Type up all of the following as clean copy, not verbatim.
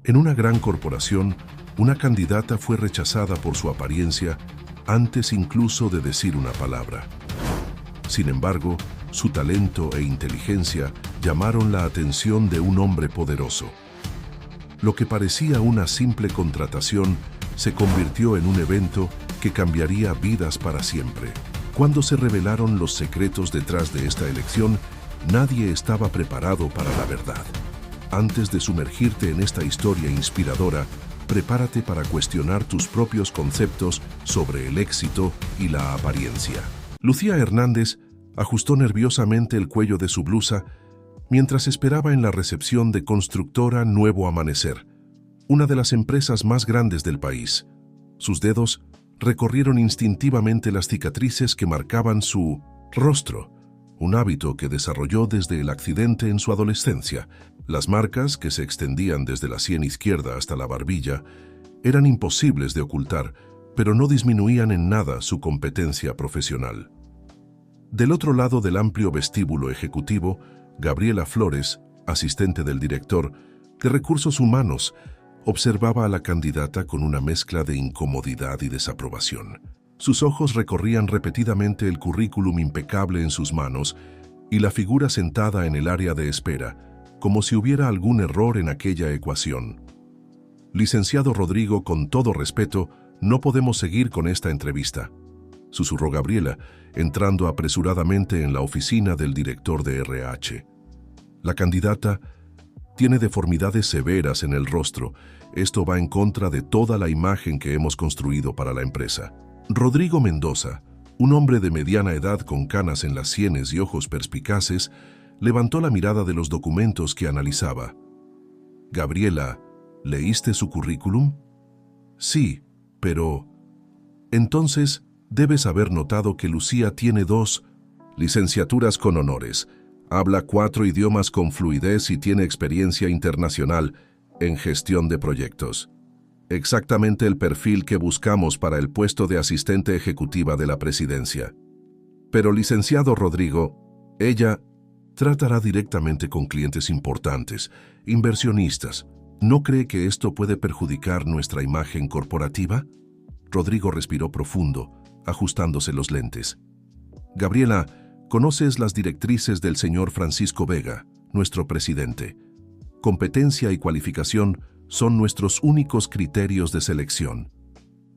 En una gran corporación, una candidata fue rechazada por su apariencia antes incluso de decir una palabra. Sin embargo, su talento e inteligencia llamaron la atención de un hombre poderoso. Lo que parecía una simple contratación se convirtió en un evento que cambiaría vidas para siempre. Cuando se revelaron los secretos detrás de esta elección, nadie estaba preparado para la verdad. Antes de sumergirte en esta historia inspiradora, prepárate para cuestionar tus propios conceptos sobre el éxito y la apariencia. Lucía Hernández ajustó nerviosamente el cuello de su blusa mientras esperaba en la recepción de Constructora Nuevo Amanecer, una de las empresas más grandes del país. Sus dedos recorrieron instintivamente las cicatrices que marcaban su rostro, un hábito que desarrolló desde el accidente en su adolescencia. Las marcas, que se extendían desde la sien izquierda hasta la barbilla, eran imposibles de ocultar, pero no disminuían en nada su competencia profesional. Del otro lado del amplio vestíbulo ejecutivo, Gabriela Flores, asistente del director de Recursos Humanos, observaba a la candidata con una mezcla de incomodidad y desaprobación. Sus ojos recorrían repetidamente el currículum impecable en sus manos y la figura sentada en el área de espera, como si hubiera algún error en aquella ecuación. Licenciado Rodrigo, con todo respeto, no podemos seguir con esta entrevista, susurró Gabriela, entrando apresuradamente en la oficina del director de RH. La candidata tiene deformidades severas en el rostro. Esto va en contra de toda la imagen que hemos construido para la empresa. Rodrigo Mendoza, un hombre de mediana edad con canas en las sienes y ojos perspicaces, levantó la mirada de los documentos que analizaba. Gabriela, ¿leíste su currículum? Sí, pero... Entonces, debes haber notado que Lucía tiene 2 licenciaturas con honores, habla 4 idiomas con fluidez y tiene experiencia internacional en gestión de proyectos. Exactamente el perfil que buscamos para el puesto de asistente ejecutiva de la presidencia. Pero, licenciado Rodrigo, ella tratará directamente con clientes importantes, inversionistas. ¿No cree que esto puede perjudicar nuestra imagen corporativa? Rodrigo respiró profundo, ajustándose los lentes. Gabriela, conoces las directrices del señor Francisco Vega, nuestro presidente. Competencia y cualificación son nuestros únicos criterios de selección.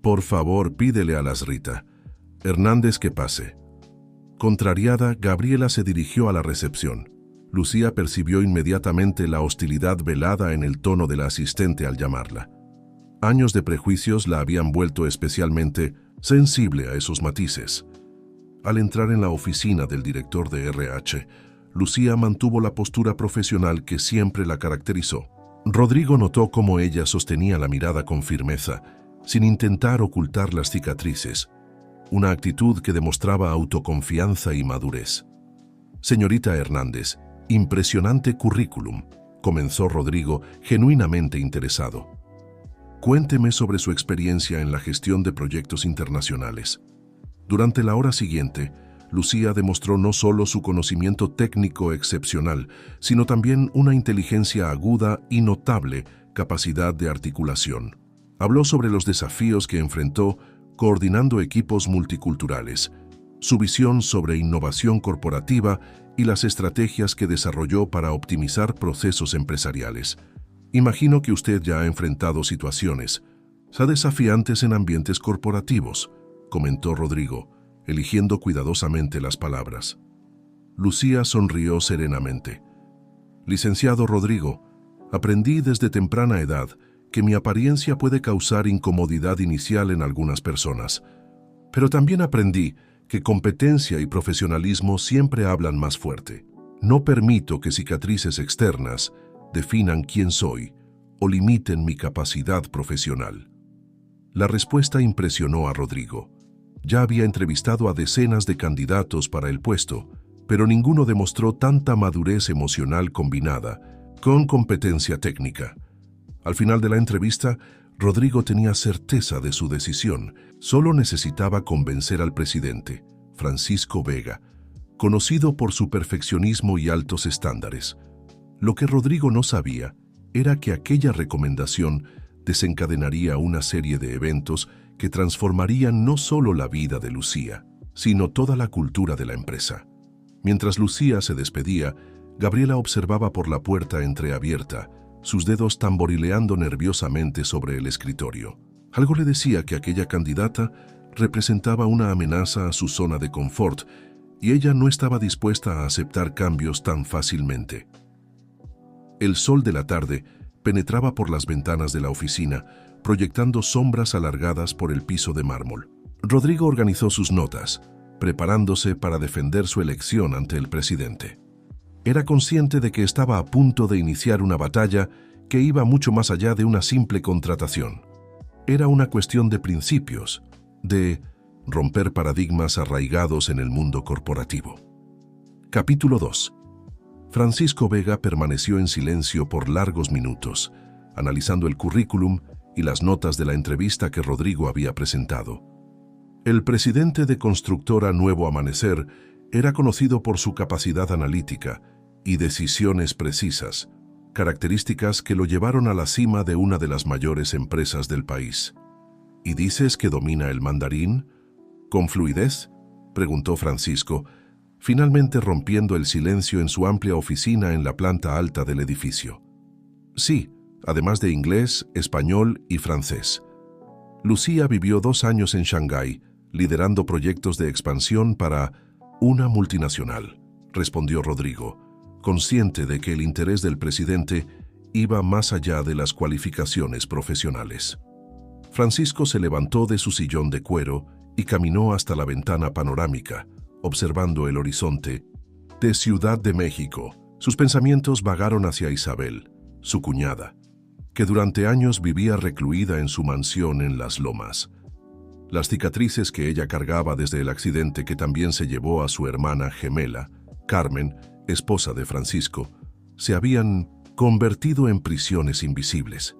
Por favor, pídele a las Rita Hernández que pase. Contrariada, Gabriela se dirigió a la recepción. Lucía percibió inmediatamente la hostilidad velada en el tono de la asistente al llamarla. Años de prejuicios la habían vuelto especialmente sensible a esos matices. Al entrar en la oficina del director de RH, Lucía mantuvo la postura profesional que siempre la caracterizó. Rodrigo notó cómo ella sostenía la mirada con firmeza, sin intentar ocultar las cicatrices, una actitud que demostraba autoconfianza y madurez. Señorita Hernández, impresionante currículum, comenzó Rodrigo, genuinamente interesado. Cuénteme sobre su experiencia en la gestión de proyectos internacionales. Durante la hora siguiente, Lucía demostró no solo su conocimiento técnico excepcional, sino también una inteligencia aguda y notable capacidad de articulación. Habló sobre los desafíos que enfrentó coordinando equipos multiculturales, su visión sobre innovación corporativa y las estrategias que desarrolló para optimizar procesos empresariales. Imagino que usted ya ha enfrentado situaciones desafiantes en ambientes corporativos, comentó Rodrigo, eligiendo cuidadosamente las palabras. Lucía sonrió serenamente. Licenciado Rodrigo, aprendí desde temprana edad que mi apariencia puede causar incomodidad inicial en algunas personas, pero también aprendí que competencia y profesionalismo siempre hablan más fuerte. No permito que cicatrices externas definan quién soy o limiten mi capacidad profesional. La respuesta impresionó a Rodrigo. Ya había entrevistado a decenas de candidatos para el puesto, pero ninguno demostró tanta madurez emocional combinada con competencia técnica. Al final de la entrevista, Rodrigo tenía certeza de su decisión. Solo necesitaba convencer al presidente, Francisco Vega, conocido por su perfeccionismo y altos estándares. Lo que Rodrigo no sabía era que aquella recomendación desencadenaría una serie de eventos que transformarían no solo la vida de Lucía, sino toda la cultura de la empresa. Mientras Lucía se despedía, Gabriela observaba por la puerta entreabierta, sus dedos tamborileando nerviosamente sobre el escritorio. Algo le decía que aquella candidata representaba una amenaza a su zona de confort y ella no estaba dispuesta a aceptar cambios tan fácilmente. El sol de la tarde penetraba por las ventanas de la oficina, proyectando sombras alargadas por el piso de mármol. Rodrigo organizó sus notas, preparándose para defender su elección ante el presidente. Era consciente de que estaba a punto de iniciar una batalla que iba mucho más allá de una simple contratación. Era una cuestión de principios, de romper paradigmas arraigados en el mundo corporativo. Capítulo 2. Francisco Vega permaneció en silencio por largos minutos, analizando el currículum y las notas de la entrevista que Rodrigo había presentado. El presidente de Constructora Nuevo Amanecer era conocido por su capacidad analítica y decisiones precisas, características que lo llevaron a la cima de una de las mayores empresas del país. ¿Y dices que domina el mandarín? ¿Con fluidez?, preguntó Francisco, finalmente rompiendo el silencio en su amplia oficina en la planta alta del edificio. Sí, además de inglés, español y francés. Lucía vivió 2 años en Shanghái, liderando proyectos de expansión para una multinacional, respondió Rodrigo, consciente de que el interés del presidente iba más allá de las cualificaciones profesionales. Francisco se levantó de su sillón de cuero y caminó hasta la ventana panorámica, observando el horizonte de Ciudad de México. Sus pensamientos vagaron hacia Isabel, su cuñada, que durante años vivía recluida en su mansión en Las Lomas. Las cicatrices que ella cargaba desde el accidente que también se llevó a su hermana gemela, Carmen, esposa de Francisco, se habían convertido en prisiones invisibles.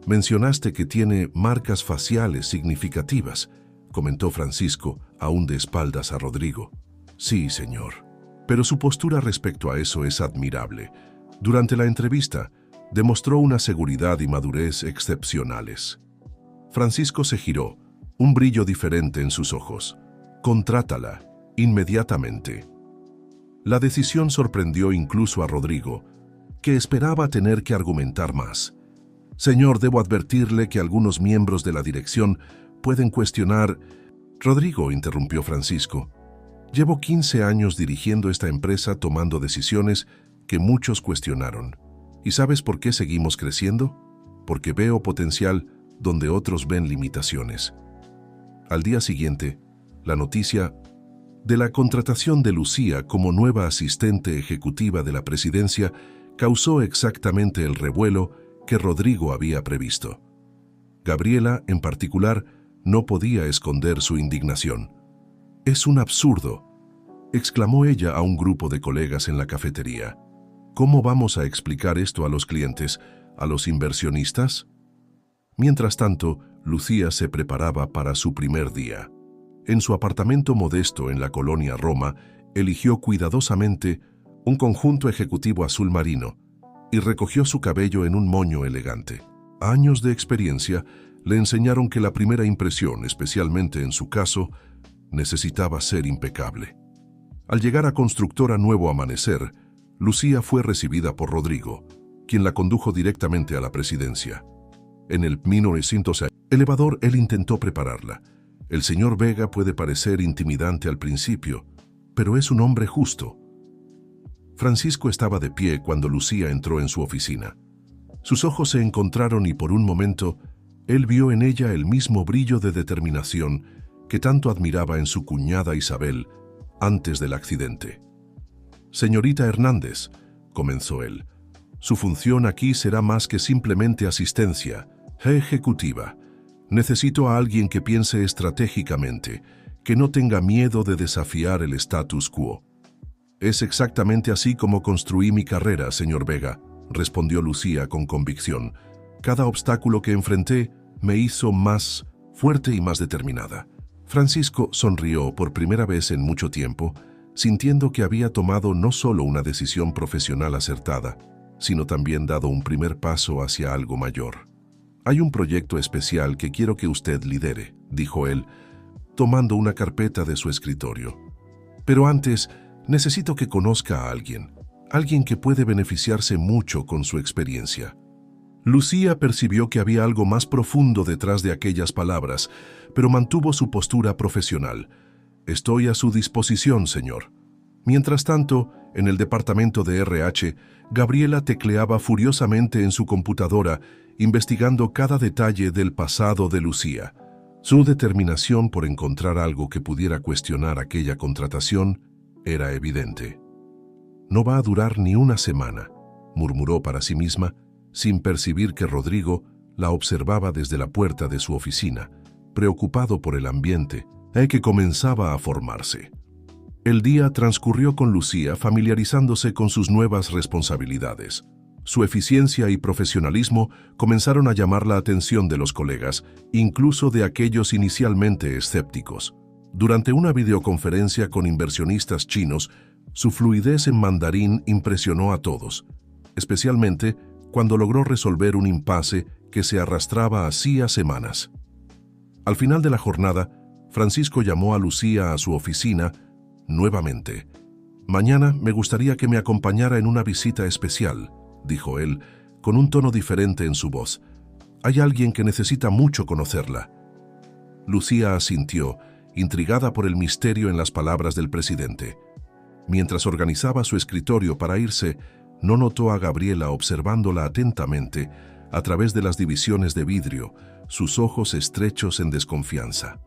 Mencionaste que tiene marcas faciales significativas, comentó Francisco, aún de espaldas a Rodrigo. Sí, señor. Pero su postura respecto a eso es admirable. Durante la entrevista, demostró una seguridad y madurez excepcionales. Francisco se giró, un brillo diferente en sus ojos. Contrátala, inmediatamente. La decisión sorprendió incluso a Rodrigo, que esperaba tener que argumentar más. Señor, debo advertirle que algunos miembros de la dirección pueden cuestionar... Rodrigo, interrumpió Francisco. Llevo 15 años dirigiendo esta empresa tomando decisiones que muchos cuestionaron. ¿Y sabes por qué seguimos creciendo? Porque veo potencial donde otros ven limitaciones. Al día siguiente, la noticia de la contratación de Lucía como nueva asistente ejecutiva de la presidencia causó exactamente el revuelo que Rodrigo había previsto. Gabriela, en particular, no podía esconder su indignación. «Es un absurdo», exclamó ella a un grupo de colegas en la cafetería. «¿Cómo vamos a explicar esto a los clientes, a los inversionistas?» Mientras tanto, Lucía se preparaba para su primer día. En su apartamento modesto en la colonia Roma, eligió cuidadosamente un conjunto ejecutivo azul marino y recogió su cabello en un moño elegante. Años de experiencia le enseñaron que la primera impresión, especialmente en su caso, necesitaba ser impecable. Al llegar a Constructora Nuevo Amanecer, Lucía fue recibida por Rodrigo, quien la condujo directamente a la presidencia. En el 1906 elevador, él intentó prepararla. El señor Vega puede parecer intimidante al principio, pero es un hombre justo. Francisco estaba de pie cuando Lucía entró en su oficina. Sus ojos se encontraron y por un momento, él vio en ella el mismo brillo de determinación que tanto admiraba en su cuñada Isabel antes del accidente. «Señorita Hernández», comenzó él, «su función aquí será más que simplemente asistencia ejecutiva. Necesito a alguien que piense estratégicamente, que no tenga miedo de desafiar el status quo». «Es exactamente así como construí mi carrera, señor Vega», respondió Lucía con convicción. «Cada obstáculo que enfrenté me hizo más fuerte y más determinada». Francisco sonrió por primera vez en mucho tiempo, sintiendo que había tomado no solo una decisión profesional acertada, sino también dado un primer paso hacia algo mayor. «Hay un proyecto especial que quiero que usted lidere», dijo él, tomando una carpeta de su escritorio. «Pero antes, necesito que conozca a alguien que puede beneficiarse mucho con su experiencia». Lucía percibió que había algo más profundo detrás de aquellas palabras, pero mantuvo su postura profesional. «Estoy a su disposición, señor». Mientras tanto, en el departamento de RH, Gabriela tecleaba furiosamente en su computadora, investigando cada detalle del pasado de Lucía. Su determinación por encontrar algo que pudiera cuestionar aquella contratación era evidente. «No va a durar ni una semana», murmuró para sí misma, sin percibir que Rodrigo la observaba desde la puerta de su oficina, preocupado por el ambiente que comenzaba a formarse. El día transcurrió con Lucía familiarizándose con sus nuevas responsabilidades. Su eficiencia y profesionalismo comenzaron a llamar la atención de los colegas, incluso de aquellos inicialmente escépticos. Durante una videoconferencia con inversionistas chinos, su fluidez en mandarín impresionó a todos, especialmente cuando logró resolver un impasse que se arrastraba hacía semanas. Al final de la jornada, Francisco llamó a Lucía a su oficina nuevamente. «Mañana me gustaría que me acompañara en una visita especial», dijo él, con un tono diferente en su voz. «Hay alguien que necesita mucho conocerla». Lucía asintió, intrigada por el misterio en las palabras del presidente. Mientras organizaba su escritorio para irse, no notó a Gabriela observándola atentamente a través de las divisiones de vidrio, sus ojos estrechos en desconfianza.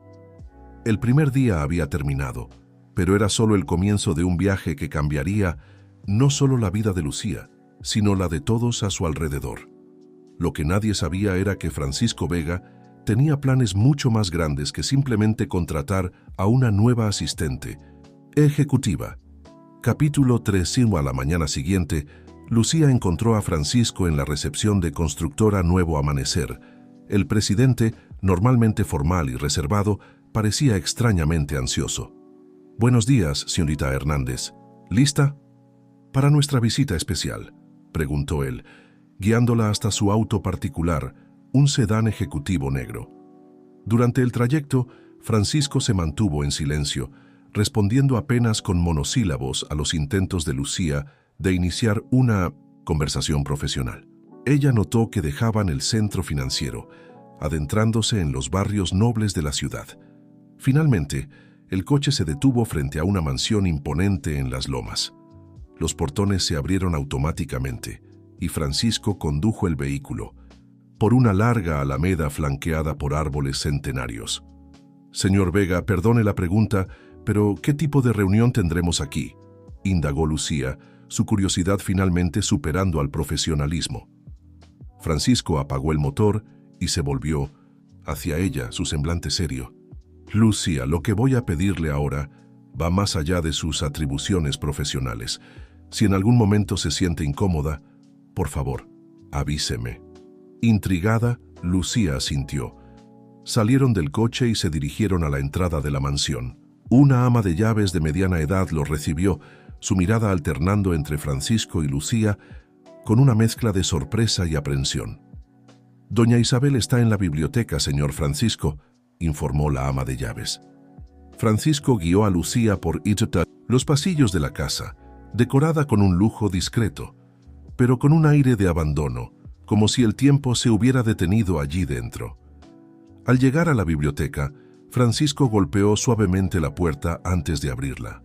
El primer día había terminado, pero era solo el comienzo de un viaje que cambiaría no solo la vida de Lucía, sino la de todos a su alrededor. Lo que nadie sabía era que Francisco Vega tenía planes mucho más grandes que simplemente contratar a una nueva asistente ejecutiva. Capítulo 3. A la mañana siguiente, Lucía encontró a Francisco en la recepción de Constructora Nuevo Amanecer. El presidente, normalmente formal y reservado, parecía extrañamente ansioso. «Buenos días, señorita Hernández. ¿Lista?» «Para nuestra visita especial», preguntó él, guiándola hasta su auto particular, un sedán ejecutivo negro. Durante el trayecto, Francisco se mantuvo en silencio, respondiendo apenas con monosílabos a los intentos de Lucía de iniciar una conversación profesional. Ella notó que dejaban el centro financiero, adentrándose en los barrios nobles de la ciudad. Finalmente, el coche se detuvo frente a una mansión imponente en las lomas. Los portones se abrieron automáticamente y Francisco condujo el vehículo por una larga alameda flanqueada por árboles centenarios. «Señor Vega, perdone la pregunta, pero ¿qué tipo de reunión tendremos aquí?», indagó Lucía, su curiosidad finalmente superando al profesionalismo. Francisco apagó el motor y se volvió hacia ella, su semblante serio. «Lucía, lo que voy a pedirle ahora va más allá de sus atribuciones profesionales. Si en algún momento se siente incómoda, por favor, avíseme». Intrigada, Lucía asintió. Salieron del coche y se dirigieron a la entrada de la mansión. Una ama de llaves de mediana edad los recibió, su mirada alternando entre Francisco y Lucía con una mezcla de sorpresa y aprensión. «Doña Isabel está en la biblioteca, señor Francisco», informó la ama de llaves. Francisco guió a Lucía por los pasillos de la casa, decorada con un lujo discreto, pero con un aire de abandono, como si el tiempo se hubiera detenido allí dentro. Al llegar a la biblioteca, Francisco golpeó suavemente la puerta antes de abrirla.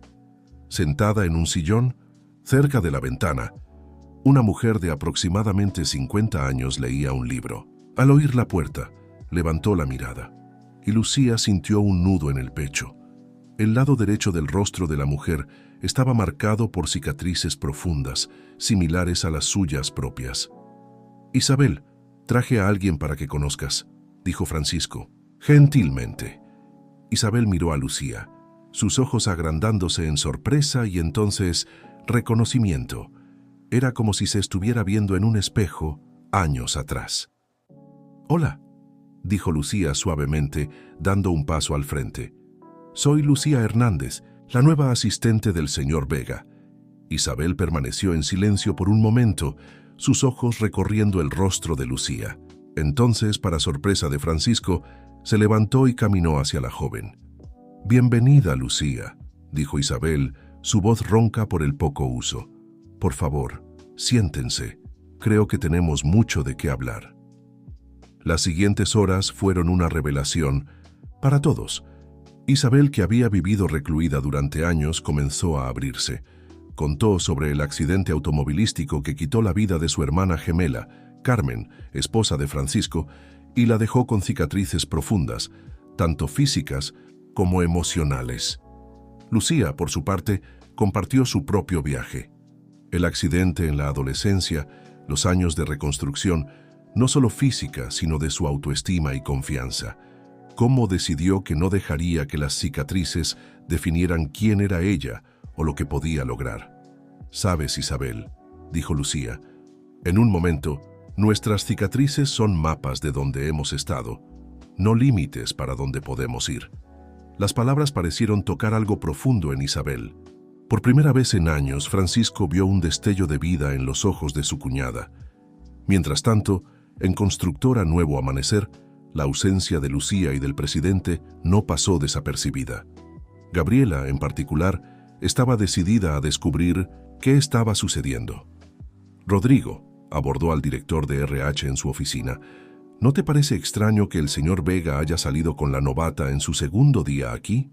Sentada en un sillón, cerca de la ventana, una mujer de aproximadamente 50 años leía un libro. Al oír la puerta, levantó la mirada, y Lucía sintió un nudo en el pecho. El lado derecho del rostro de la mujer estaba marcado por cicatrices profundas, similares a las suyas propias. «Isabel, traje a alguien para que conozcas», dijo Francisco, gentilmente. Isabel miró a Lucía, sus ojos agrandándose en sorpresa y entonces reconocimiento. Era como si se estuviera viendo en un espejo años atrás. «Hola», dijo Lucía suavemente, dando un paso al frente. «Soy Lucía Hernández, la nueva asistente del señor Vega». Isabel permaneció en silencio por un momento, sus ojos recorriendo el rostro de Lucía. Entonces, para sorpresa de Francisco, se levantó y caminó hacia la joven. «Bienvenida, Lucía», dijo Isabel, su voz ronca por el poco uso. «Por favor, siéntense. Creo que tenemos mucho de qué hablar». Las siguientes horas fueron una revelación para todos. Isabel, que había vivido recluida durante años, comenzó a abrirse. Contó sobre el accidente automovilístico que quitó la vida de su hermana gemela, Carmen, esposa de Francisco, y la dejó con cicatrices profundas, tanto físicas como emocionales. Lucía, por su parte, compartió su propio viaje. El accidente en la adolescencia, los años de reconstrucción, no solo física, sino de su autoestima y confianza. Cómo decidió que no dejaría que las cicatrices definieran quién era ella o lo que podía lograr. «Sabes, Isabel», dijo Lucía, «en un momento, nuestras cicatrices son mapas de donde hemos estado, no límites para donde podemos ir». Las palabras parecieron tocar algo profundo en Isabel. Por primera vez en años, Francisco vio un destello de vida en los ojos de su cuñada. Mientras tanto, en Constructora Nuevo Amanecer, la ausencia de Lucía y del presidente no pasó desapercibida. Gabriela, en particular, estaba decidida a descubrir qué estaba sucediendo. «Rodrigo», abordó al director de RH en su oficina, «¿no te parece extraño que el señor Vega haya salido con la novata en su segundo día aquí?»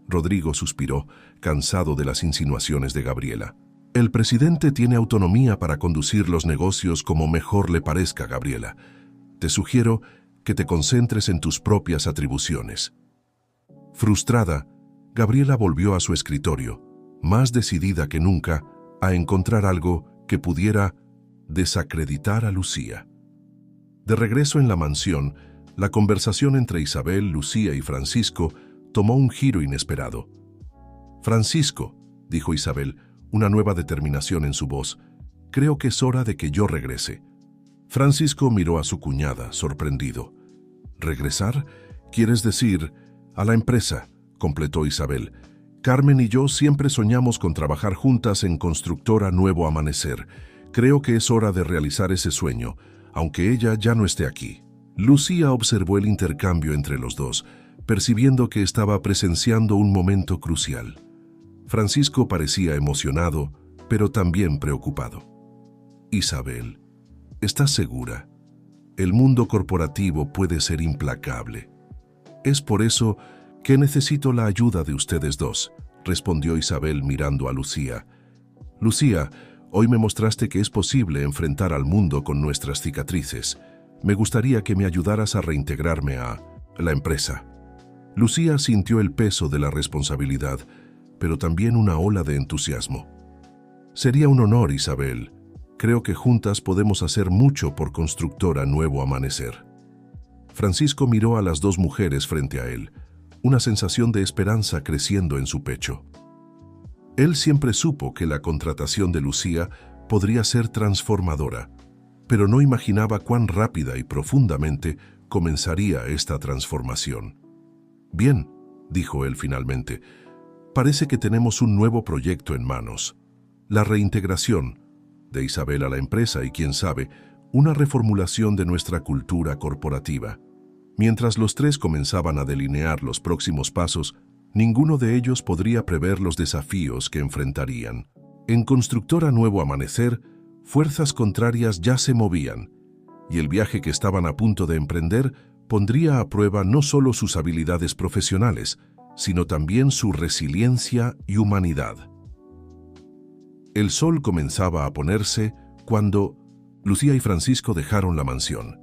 Rodrigo suspiró, cansado de las insinuaciones de Gabriela. «El presidente tiene autonomía para conducir los negocios como mejor le parezca, Gabriela. Te sugiero que te concentres en tus propias atribuciones». Frustrada, Gabriela volvió a su escritorio, más decidida que nunca a encontrar algo que pudiera desacreditar a Lucía. De regreso en la mansión, la conversación entre Isabel, Lucía y Francisco tomó un giro inesperado. «Francisco», dijo Isabel, una nueva determinación en su voz, «creo que es hora de que yo regrese». Francisco miró a su cuñada, sorprendido. «¿Regresar? ¿Quieres decir a la empresa?», completó Isabel. «Carmen y yo siempre soñamos con trabajar juntas en Constructora Nuevo Amanecer. Creo que es hora de realizar ese sueño, aunque ella ya no esté aquí». Lucía observó el intercambio entre los dos, percibiendo que estaba presenciando un momento crucial. Francisco parecía emocionado, pero también preocupado. «Isabel, ¿estás segura? El mundo corporativo puede ser implacable. Es por eso que necesito la ayuda de ustedes dos», respondió Isabel mirando a Lucía. «Lucía, hoy me mostraste que es posible enfrentar al mundo con nuestras cicatrices. Me gustaría que me ayudaras a reintegrarme a la empresa». Lucía sintió el peso de la responsabilidad, pero también una ola de entusiasmo. «Sería un honor, Isabel. Creo que juntas podemos hacer mucho por Constructora Nuevo Amanecer». Francisco miró a las dos mujeres frente a él, una sensación de esperanza creciendo en su pecho. Él siempre supo que la contratación de Lucía podría ser transformadora, pero no imaginaba cuán rápida y profundamente comenzaría esta transformación. «Bien», dijo él finalmente, «parece que tenemos un nuevo proyecto en manos. La reintegración de Isabel a la empresa y, quién sabe, una reformulación de nuestra cultura corporativa». Mientras los tres comenzaban a delinear los próximos pasos, ninguno de ellos podría prever los desafíos que enfrentarían. En Constructora Nuevo Amanecer, fuerzas contrarias ya se movían, y el viaje que estaban a punto de emprender pondría a prueba no solo sus habilidades profesionales, sino también su resiliencia y humanidad. El sol comenzaba a ponerse cuando Lucía y Francisco dejaron la mansión.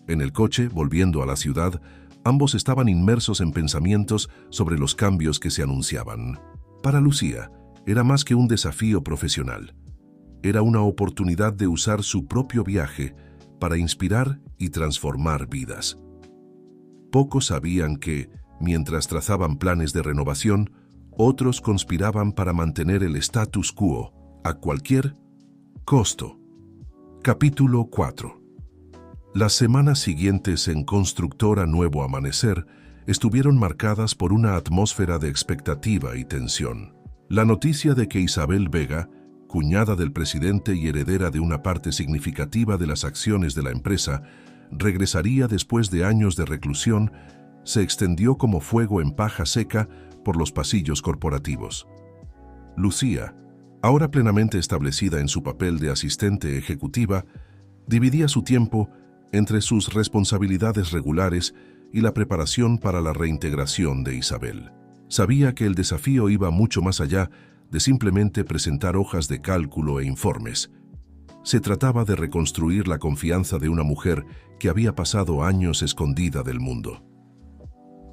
En el coche, volviendo a la ciudad, ambos estaban inmersos en pensamientos sobre los cambios que se anunciaban. Para Lucía, era más que un desafío profesional. Era una oportunidad de usar su propio viaje para inspirar y transformar vidas. Pocos sabían que, mientras trazaban planes de renovación, otros conspiraban para mantener el status quo a cualquier costo. Capítulo 4. Las semanas siguientes en Constructora Nuevo Amanecer estuvieron marcadas por una atmósfera de expectativa y tensión. La noticia de que Isabel Vega, cuñada del presidente y heredera de una parte significativa de las acciones de la empresa, regresaría después de años de reclusión, se extendió como fuego en paja seca por los pasillos corporativos. Lucía, ahora plenamente establecida en su papel de asistente ejecutiva, dividía su tiempo entre sus responsabilidades regulares y la preparación para la reintegración de Isabel. Sabía que el desafío iba mucho más allá de simplemente presentar hojas de cálculo e informes. Se trataba de reconstruir la confianza de una mujer que había pasado años escondida del mundo.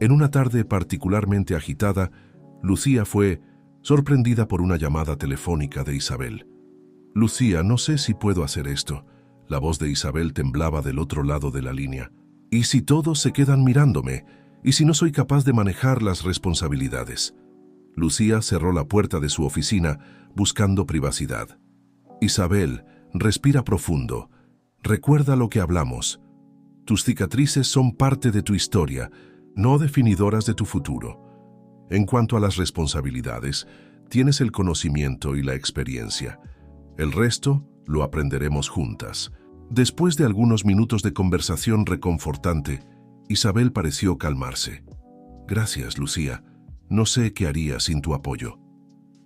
En una tarde particularmente agitada, Lucía fue sorprendida por una llamada telefónica de Isabel. «Lucía, no sé si puedo hacer esto». La voz de Isabel temblaba del otro lado de la línea. «¿Y si todos se quedan mirándome? ¿Y si no soy capaz de manejar las responsabilidades?» Lucía cerró la puerta de su oficina, buscando privacidad. «Isabel, respira profundo. Recuerda lo que hablamos. Tus cicatrices son parte de tu historia, no definidoras de tu futuro. En cuanto a las responsabilidades, tienes el conocimiento y la experiencia. El resto lo aprenderemos juntas». Después de algunos minutos de conversación reconfortante, Isabel pareció calmarse. «Gracias, Lucía. No sé qué haría sin tu apoyo».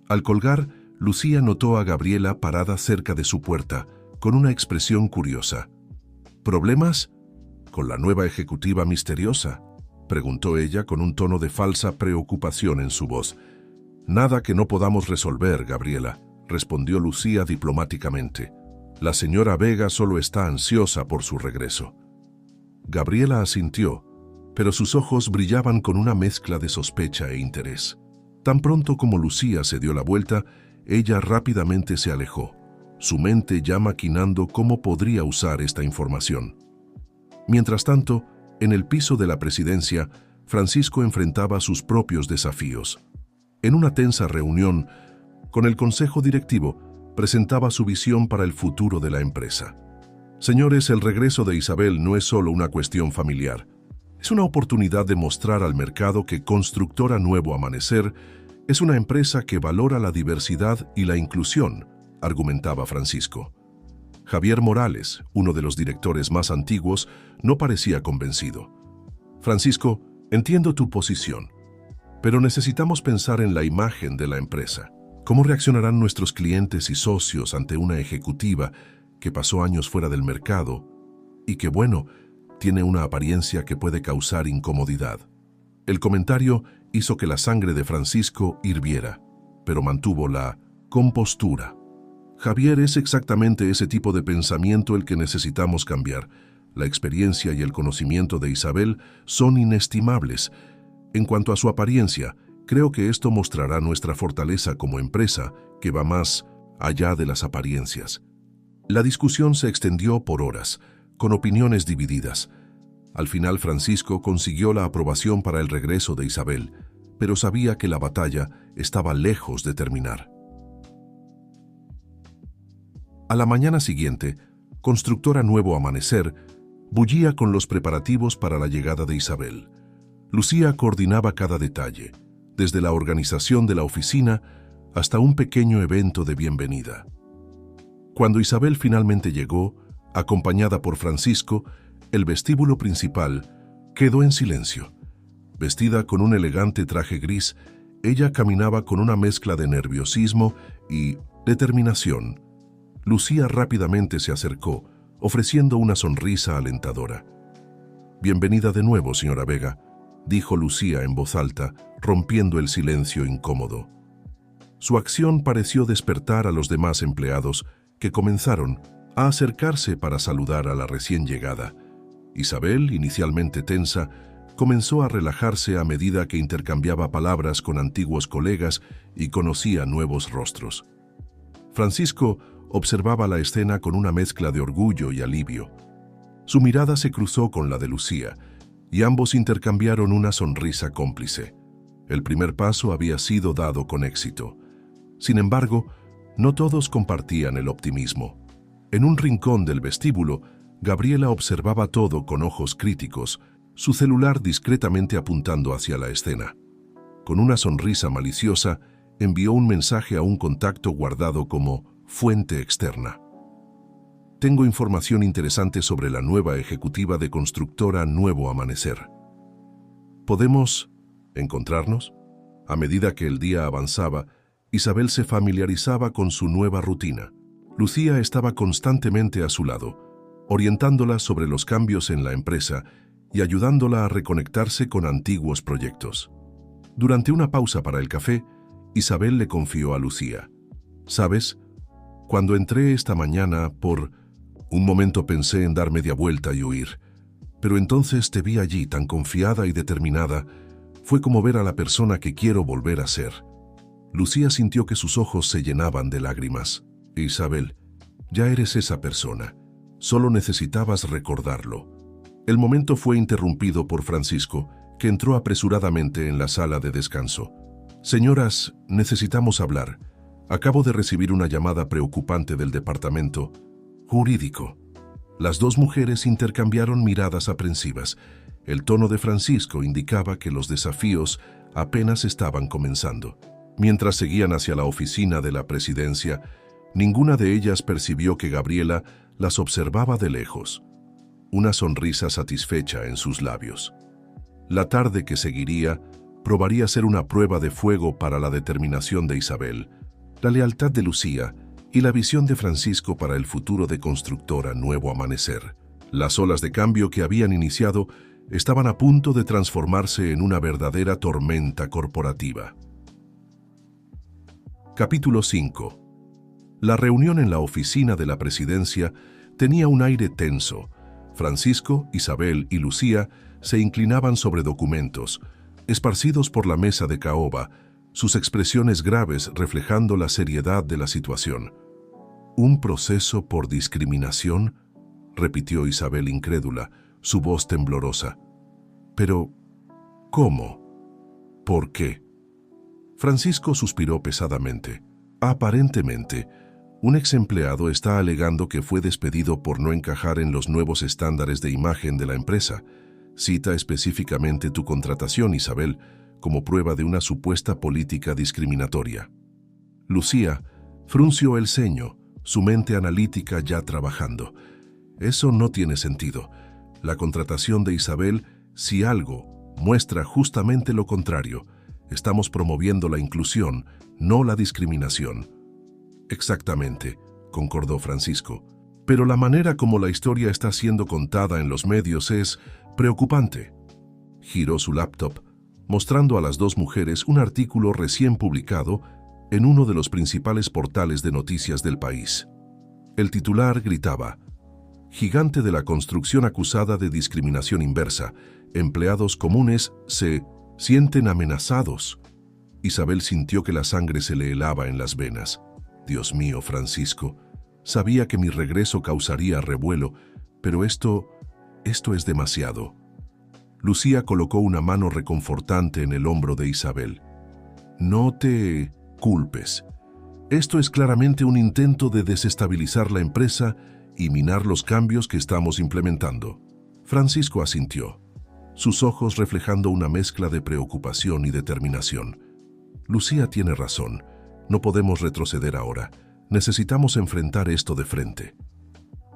Al colgar, Lucía notó a Gabriela parada cerca de su puerta, con una expresión curiosa. «¿Problemas? ¿Con la nueva ejecutiva misteriosa?», preguntó ella con un tono de falsa preocupación en su voz. «Nada que no podamos resolver, Gabriela», respondió Lucía diplomáticamente. «La señora Vega solo está ansiosa por su regreso». Gabriela asintió, pero sus ojos brillaban con una mezcla de sospecha e interés. Tan pronto como Lucía se dio la vuelta, ella rápidamente se alejó, su mente ya maquinando cómo podría usar esta información. Mientras tanto, en el piso de la presidencia, Francisco enfrentaba sus propios desafíos. En una tensa reunión con el consejo directivo, presentaba su visión para el futuro de la empresa. «Señores, el regreso de Isabel no es solo una cuestión familiar. Es una oportunidad de mostrar al mercado que Constructora Nuevo Amanecer es una empresa que valora la diversidad y la inclusión», argumentaba Francisco. Javier Morales, uno de los directores más antiguos, no parecía convencido. «Francisco, entiendo tu posición, pero necesitamos pensar en la imagen de la empresa. ¿Cómo reaccionarán nuestros clientes y socios ante una ejecutiva que pasó años fuera del mercado y que, bueno, tiene una apariencia que puede causar incomodidad?» El comentario hizo que la sangre de Francisco hirviera, pero mantuvo la compostura. «Javier, es exactamente ese tipo de pensamiento el que necesitamos cambiar. La experiencia y el conocimiento de Isabel son inestimables. En cuanto a su apariencia, creo que esto mostrará nuestra fortaleza como empresa, que va más allá de las apariencias». La discusión se extendió por horas, con opiniones divididas. Al final, Francisco consiguió la aprobación para el regreso de Isabel, pero sabía que la batalla estaba lejos de terminar. A la mañana siguiente, Constructora Nuevo Amanecer bullía con los preparativos para la llegada de Isabel. Lucía coordinaba cada detalle, desde la organización de la oficina hasta un pequeño evento de bienvenida. Cuando Isabel finalmente llegó, acompañada por Francisco, el vestíbulo principal quedó en silencio. Vestida con un elegante traje gris, ella caminaba con una mezcla de nerviosismo y determinación. Lucía rápidamente se acercó, ofreciendo una sonrisa alentadora. «Bienvenida de nuevo, señora Vega», dijo Lucía en voz alta, rompiendo el silencio incómodo. Su acción pareció despertar a los demás empleados, que comenzaron a acercarse para saludar a la recién llegada. Isabel, inicialmente tensa, comenzó a relajarse a medida que intercambiaba palabras con antiguos colegas y conocía nuevos rostros. Francisco observaba la escena con una mezcla de orgullo y alivio. Su mirada se cruzó con la de Lucía, y ambos intercambiaron una sonrisa cómplice. El primer paso había sido dado con éxito. Sin embargo, no todos compartían el optimismo. En un rincón del vestíbulo, Gabriela observaba todo con ojos críticos, su celular discretamente apuntando hacia la escena. Con una sonrisa maliciosa, envió un mensaje a un contacto guardado como Fuente externa. Tengo información interesante sobre la nueva ejecutiva de constructora Nuevo Amanecer. ¿Podemos encontrarnos? A medida que el día avanzaba, Isabel se familiarizaba con su nueva rutina. Lucía estaba constantemente a su lado, orientándola sobre los cambios en la empresa y ayudándola a reconectarse con antiguos proyectos. Durante una pausa para el café, Isabel le confió a Lucía: «¿Sabes? Cuando entré esta mañana, por un momento pensé en dar media vuelta y huir, pero entonces te vi allí tan confiada y determinada. Fue como ver a la persona que quiero volver a ser». Lucía sintió que sus ojos se llenaban de lágrimas. «Isabel, ya eres esa persona. Solo necesitabas recordarlo». El momento fue interrumpido por Francisco, que entró apresuradamente en la sala de descanso. «Señoras, necesitamos hablar. Acabo de recibir una llamada preocupante del departamento jurídico». Las dos mujeres intercambiaron miradas aprensivas. El tono de Francisco indicaba que los desafíos apenas estaban comenzando. Mientras seguían hacia la oficina de la presidencia, ninguna de ellas percibió que Gabriela las observaba de lejos, una sonrisa satisfecha en sus labios. La tarde que seguiría probaría ser una prueba de fuego para la determinación de Isabel, la lealtad de Lucía y la visión de Francisco para el futuro de constructora Nuevo Amanecer. Las olas de cambio que habían iniciado estaban a punto de transformarse en una verdadera tormenta corporativa. Capítulo 5. La reunión en la oficina de la presidencia tenía un aire tenso. Francisco, Isabel y Lucía se inclinaban sobre documentos, esparcidos por la mesa de caoba, sus expresiones graves reflejando la seriedad de la situación. «¿Un proceso por discriminación?», repitió Isabel incrédula, su voz temblorosa. «¿Pero cómo? ¿Por qué?». Francisco suspiró pesadamente. «Aparentemente, un ex empleado está alegando que fue despedido por no encajar en los nuevos estándares de imagen de la empresa. Cita específicamente tu contratación, Isabel, como prueba de una supuesta política discriminatoria». Lucía frunció el ceño, su mente analítica ya trabajando. «Eso no tiene sentido. La contratación de Isabel, si algo, muestra justamente lo contrario. Estamos promoviendo la inclusión, no la discriminación». «Exactamente», concordó Francisco. «Pero la manera como la historia está siendo contada en los medios es preocupante». Giró su laptop, mostrando a las dos mujeres un artículo recién publicado en uno de los principales portales de noticias del país. El titular gritaba: «Gigante de la construcción acusada de discriminación inversa. Empleados comunes se sienten amenazados». Isabel sintió que la sangre se le helaba en las venas. «Dios mío, Francisco, sabía que mi regreso causaría revuelo, pero esto es demasiado». Lucía colocó una mano reconfortante en el hombro de Isabel. «No te culpes. Esto es claramente un intento de desestabilizar la empresa y minar los cambios que estamos implementando». Francisco asintió, sus ojos reflejando una mezcla de preocupación y determinación. «Lucía tiene razón. No podemos retroceder ahora. Necesitamos enfrentar esto de frente».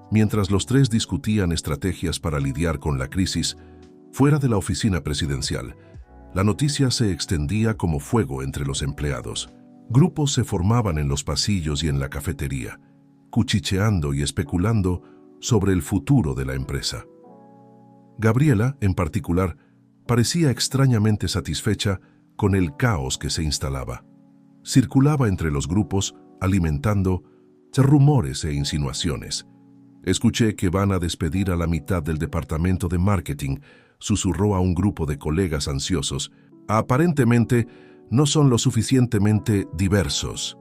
Mientras los tres discutían estrategias para lidiar con la crisis, fuera de la oficina presidencial, la noticia se extendía como fuego entre los empleados. Grupos se formaban en los pasillos y en la cafetería, cuchicheando y especulando sobre el futuro de la empresa. Gabriela, en particular, parecía extrañamente satisfecha con el caos que se instalaba. Circulaba entre los grupos, alimentando rumores e insinuaciones. «Escuché que van a despedir a la mitad del departamento de marketing», susurró a un grupo de colegas ansiosos. «Aparentemente, no son lo suficientemente diversos».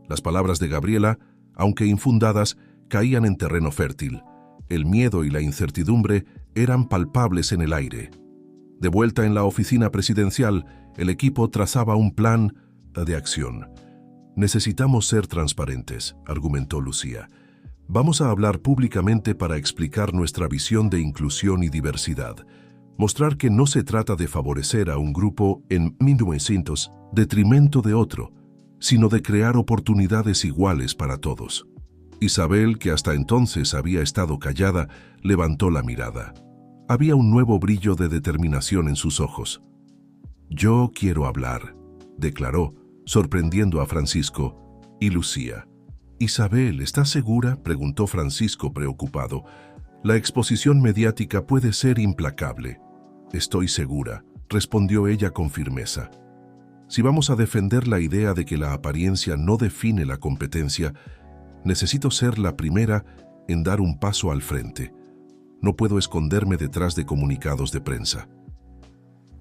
Las palabras de Gabriela, aunque infundadas, caían en terreno fértil. El miedo y la incertidumbre eran palpables en el aire. De vuelta en la oficina presidencial, el equipo trazaba un plan de acción. «Necesitamos ser transparentes», argumentó Lucía. «Vamos a hablar públicamente para explicar nuestra visión de inclusión y diversidad. Mostrar que no se trata de favorecer a un grupo en 1900 detrimento de otro. sino de crear oportunidades iguales para todos. Isabel, que hasta entonces había estado callada, levantó la mirada. Había un nuevo brillo de determinación en sus ojos. «Yo quiero hablar», declaró, sorprendiendo a Francisco y Lucía. «Isabel, ¿estás segura?», preguntó Francisco preocupado. «La exposición mediática puede ser implacable». «Estoy segura», respondió ella con firmeza. «Si vamos a defender la idea de que la apariencia no define la competencia, necesito ser la primera en dar un paso al frente. No puedo esconderme detrás de comunicados de prensa».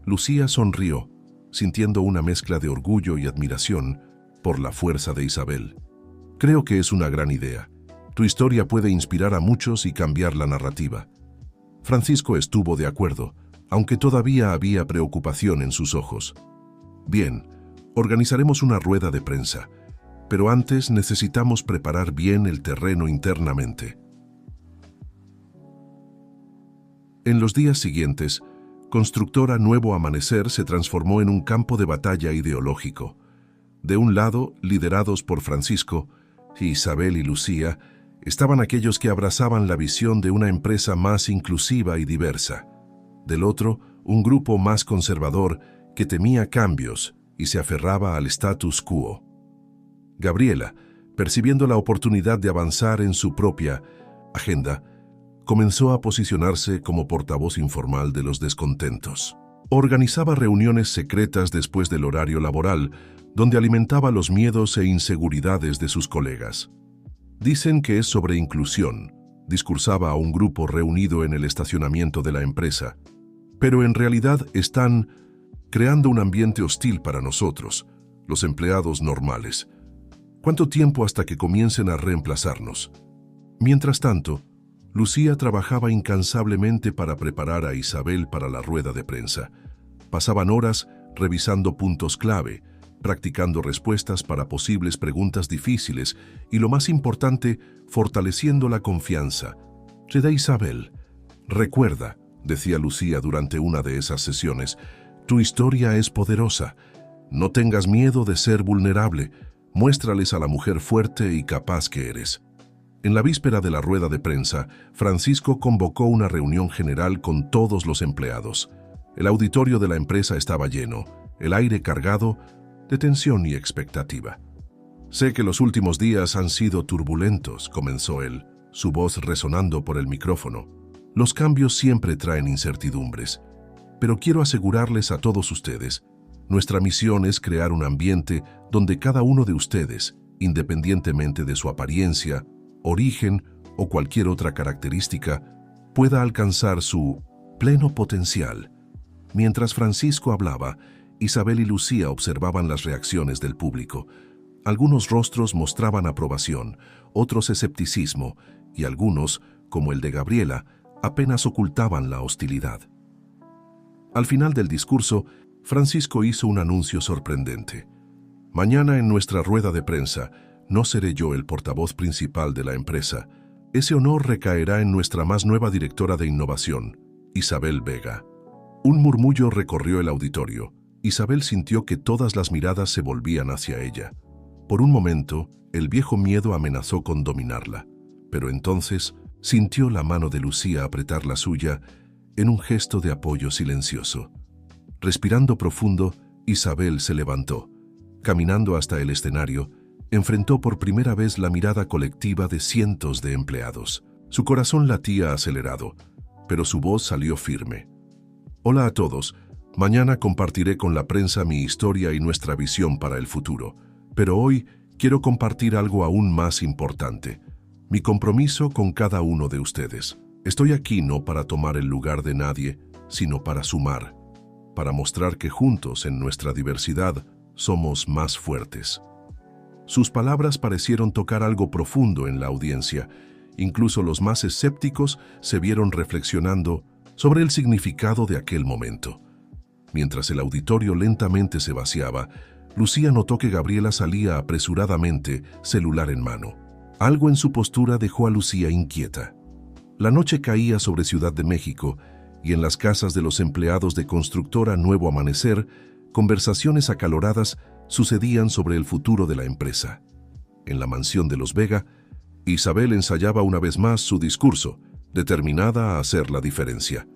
Lucía sonrió, sintiendo una mezcla de orgullo y admiración por la fuerza de Isabel. «Creo que es una gran idea. Tu historia puede inspirar a muchos y cambiar la narrativa». Francisco estuvo de acuerdo, aunque todavía había preocupación en sus ojos. «Bien, organizaremos una rueda de prensa, pero antes necesitamos preparar bien el terreno internamente». En los días siguientes, Constructora Nuevo Amanecer se transformó en un campo de batalla ideológico. De un lado, liderados por Francisco, Isabel y Lucía, estaban aquellos que abrazaban la visión de una empresa más inclusiva y diversa. Del otro, un grupo más conservador que temía cambios y se aferraba al status quo. Gabriela, percibiendo la oportunidad de avanzar en su propia agenda, comenzó a posicionarse como portavoz informal de los descontentos. Organizaba reuniones secretas después del horario laboral, donde alimentaba los miedos e inseguridades de sus colegas. «Dicen que es sobre inclusión», discursaba a un grupo reunido en el estacionamiento de la empresa, «pero en realidad están creando un ambiente hostil para nosotros, los empleados normales. ¿Cuánto tiempo hasta que comiencen a reemplazarnos?». Mientras tanto, Lucía trabajaba incansablemente para preparar a Isabel para la rueda de prensa. Pasaban horas revisando puntos clave, practicando respuestas para posibles preguntas difíciles y, lo más importante, fortaleciendo la confianza. «Querida Isabel, recuerda», decía Lucía durante una de esas sesiones, «tu historia es poderosa. No tengas miedo de ser vulnerable. Muéstrales a la mujer fuerte y capaz que eres». En la víspera de la rueda de prensa, Francisco convocó una reunión general con todos los empleados. El auditorio de la empresa estaba lleno, el aire cargado de tensión y expectativa. «Sé que los últimos días han sido turbulentos», comenzó él, su voz resonando por el micrófono. «Los cambios siempre traen incertidumbres, pero quiero asegurarles a todos ustedes, nuestra misión es crear un ambiente donde cada uno de ustedes, independientemente de su apariencia, origen o cualquier otra característica, pueda alcanzar su pleno potencial». Mientras Francisco hablaba, Isabel y Lucía observaban las reacciones del público. Algunos rostros mostraban aprobación, otros escepticismo, y algunos, como el de Gabriela, apenas ocultaban la hostilidad. Al final del discurso, Francisco hizo un anuncio sorprendente. «Mañana en nuestra rueda de prensa, no seré yo el portavoz principal de la empresa. Ese honor recaerá en nuestra más nueva directora de innovación, Isabel Vega». Un murmullo recorrió el auditorio. Isabel sintió que todas las miradas se volvían hacia ella. Por un momento, el viejo miedo amenazó con dominarla, pero entonces sintió la mano de Lucía apretar la suya en un gesto de apoyo silencioso. Respirando profundo, Isabel se levantó. Caminando hasta el escenario, enfrentó por primera vez la mirada colectiva de cientos de empleados. Su corazón latía acelerado, pero su voz salió firme. «Hola a todos. Mañana compartiré con la prensa mi historia y nuestra visión para el futuro. Pero hoy quiero compartir algo aún más importante. Mi compromiso con cada uno de ustedes. Estoy aquí no para tomar el lugar de nadie, sino para sumar. Para mostrar que juntos en nuestra diversidad somos más fuertes». Sus palabras parecieron tocar algo profundo en la audiencia. Incluso los más escépticos se vieron reflexionando sobre el significado de aquel momento. Mientras el auditorio lentamente se vaciaba, Lucía notó que Gabriela salía apresuradamente, celular en mano. Algo en su postura dejó a Lucía inquieta. La noche caía sobre Ciudad de México y en las casas de los empleados de Constructora Nuevo Amanecer, conversaciones acaloradas sucedían sobre el futuro de la empresa. En la mansión de los Vega, Isabel ensayaba una vez más su discurso, determinada a hacer la diferencia.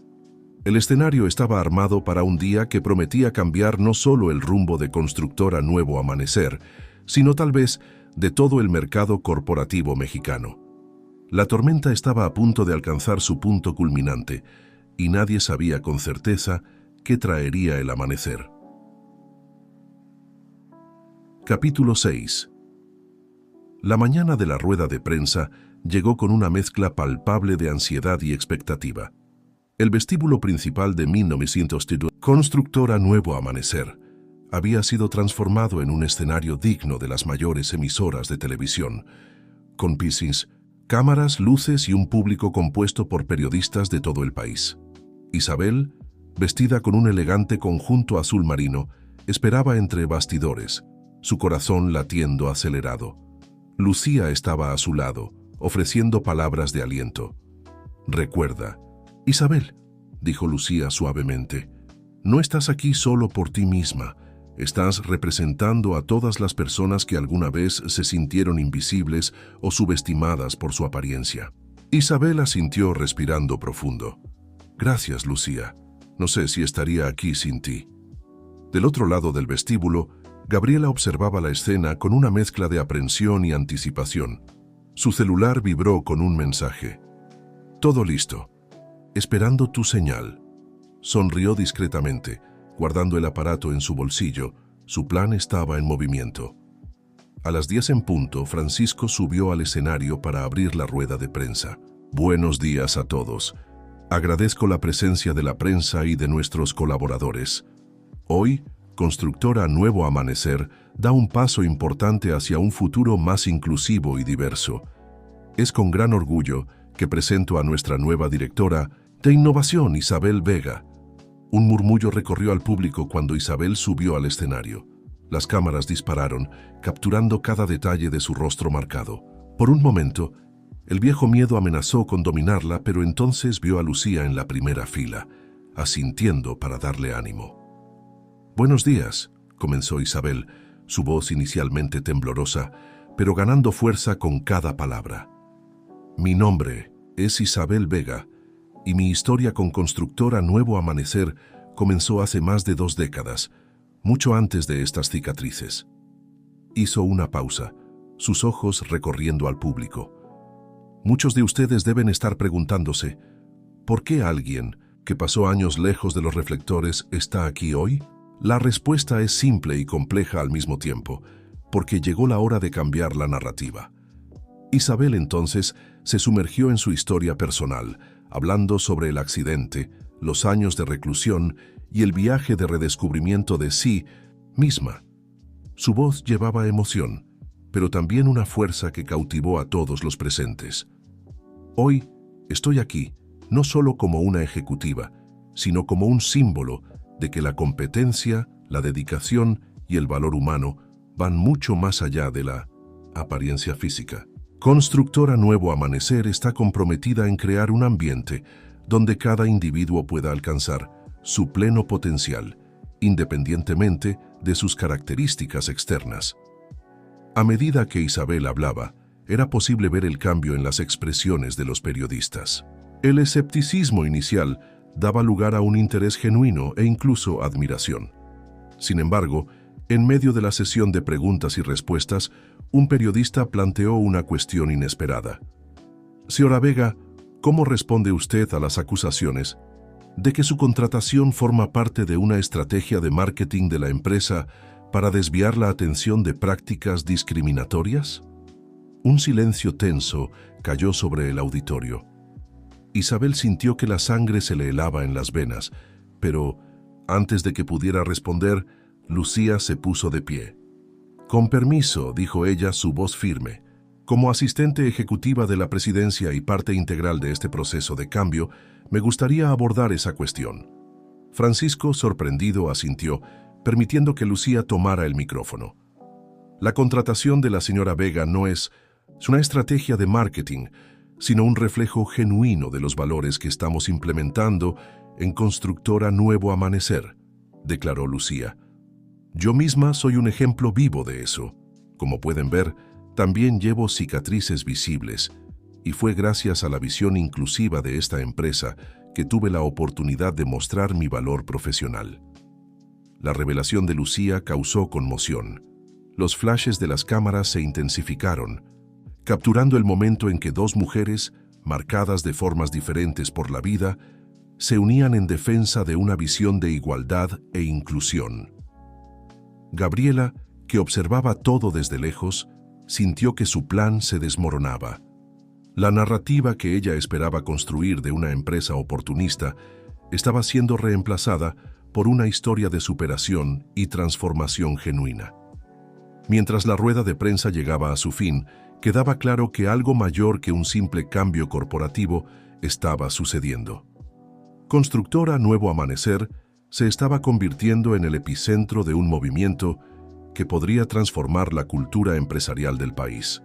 El escenario estaba armado para un día que prometía cambiar no solo el rumbo de Constructora Nuevo Amanecer, sino tal vez de todo el mercado corporativo mexicano. La tormenta estaba a punto de alcanzar su punto culminante, y nadie sabía con certeza qué traería el amanecer. Capítulo 6. La mañana de la rueda de prensa llegó con una mezcla palpable de ansiedad y expectativa. El vestíbulo principal de 1902, Constructora Nuevo Amanecer, había sido transformado en un escenario digno de las mayores emisoras de televisión, con piscines, cámaras, luces y un público compuesto por periodistas de todo el país. Isabel, vestida con un elegante conjunto azul marino, esperaba entre bastidores, su corazón latiendo acelerado. Lucía estaba a su lado, ofreciendo palabras de aliento. «Recuerda, Isabel», dijo Lucía suavemente, «no estás aquí solo por ti misma. Estás representando a todas las personas que alguna vez se sintieron invisibles o subestimadas por su apariencia». Isabel asintió respirando profundo. «Gracias, Lucía. No sé si estaría aquí sin ti». Del otro lado del vestíbulo, Gabriela observaba la escena con una mezcla de aprensión y anticipación. Su celular vibró con un mensaje. «Todo listo. Esperando tu señal». Sonrió discretamente, guardando el aparato en su bolsillo. Su plan estaba en movimiento. A las 10 en punto, Francisco subió al escenario para abrir la rueda de prensa. «Buenos días a todos. Agradezco la presencia de la prensa y de nuestros colaboradores. Hoy, Constructora Nuevo Amanecer da un paso importante hacia un futuro más inclusivo y diverso. Es con gran orgullo que presento a nuestra nueva directora de innovación, Isabel Vega». Un murmullo recorrió al público cuando Isabel subió al escenario. Las cámaras dispararon, capturando cada detalle de su rostro marcado. Por un momento, el viejo miedo amenazó con dominarla, pero entonces vio a Lucía en la primera fila, asintiendo para darle ánimo. «Buenos días», comenzó Isabel, su voz inicialmente temblorosa, pero ganando fuerza con cada palabra. «Mi nombre es Isabel Vega, y mi historia con Constructora Nuevo Amanecer comenzó hace más de 2 décadas, mucho antes de estas cicatrices». Hizo una pausa, sus ojos recorriendo al público. Muchos de ustedes deben estar preguntándose, ¿por qué alguien que pasó años lejos de los reflectores está aquí hoy? La respuesta es simple y compleja al mismo tiempo, porque llegó la hora de cambiar la narrativa. Isabel entonces se sumergió en su historia personal, hablando sobre el accidente, los años de reclusión y el viaje de redescubrimiento de sí misma. Su voz llevaba emoción, pero también una fuerza que cautivó a todos los presentes. «Hoy estoy aquí, no solo como una ejecutiva, sino como un símbolo de que la competencia, la dedicación y el valor humano van mucho más allá de la apariencia física. Constructora Nuevo Amanecer está comprometida en crear un ambiente donde cada individuo pueda alcanzar su pleno potencial, independientemente de sus características externas». A medida que Isabel hablaba, era posible ver el cambio en las expresiones de los periodistas. El escepticismo inicial daba lugar a un interés genuino e incluso admiración. Sin embargo, en medio de la sesión de preguntas y respuestas, un periodista planteó una cuestión inesperada. «Señora Vega, ¿cómo responde usted a las acusaciones de que su contratación forma parte de una estrategia de marketing de la empresa para desviar la atención de prácticas discriminatorias?» Un silencio tenso cayó sobre el auditorio. Isabel sintió que la sangre se le helaba en las venas, pero antes de que pudiera responder, Lucía se puso de pie. «Con permiso», dijo ella, su voz firme. «Como asistente ejecutiva de la presidencia y parte integral de este proceso de cambio, me gustaría abordar esa cuestión». Francisco, sorprendido, asintió, permitiendo que Lucía tomara el micrófono. «La contratación de la señora Vega no es una estrategia de marketing, sino un reflejo genuino de los valores que estamos implementando en Constructora Nuevo Amanecer», declaró Lucía. Yo misma soy un ejemplo vivo de eso. Como pueden ver, también llevo cicatrices visibles, y fue gracias a la visión inclusiva de esta empresa que tuve la oportunidad de mostrar mi valor profesional. La revelación de Lucía causó conmoción. Los flashes de las cámaras se intensificaron, capturando el momento en que dos mujeres, marcadas de formas diferentes por la vida, se unían en defensa de una visión de igualdad e inclusión. Gabriela, que observaba todo desde lejos, sintió que su plan se desmoronaba. La narrativa que ella esperaba construir de una empresa oportunista estaba siendo reemplazada por una historia de superación y transformación genuina. Mientras la rueda de prensa llegaba a su fin, quedaba claro que algo mayor que un simple cambio corporativo estaba sucediendo. Constructora Nuevo Amanecer se estaba convirtiendo en el epicentro de un movimiento que podría transformar la cultura empresarial del país.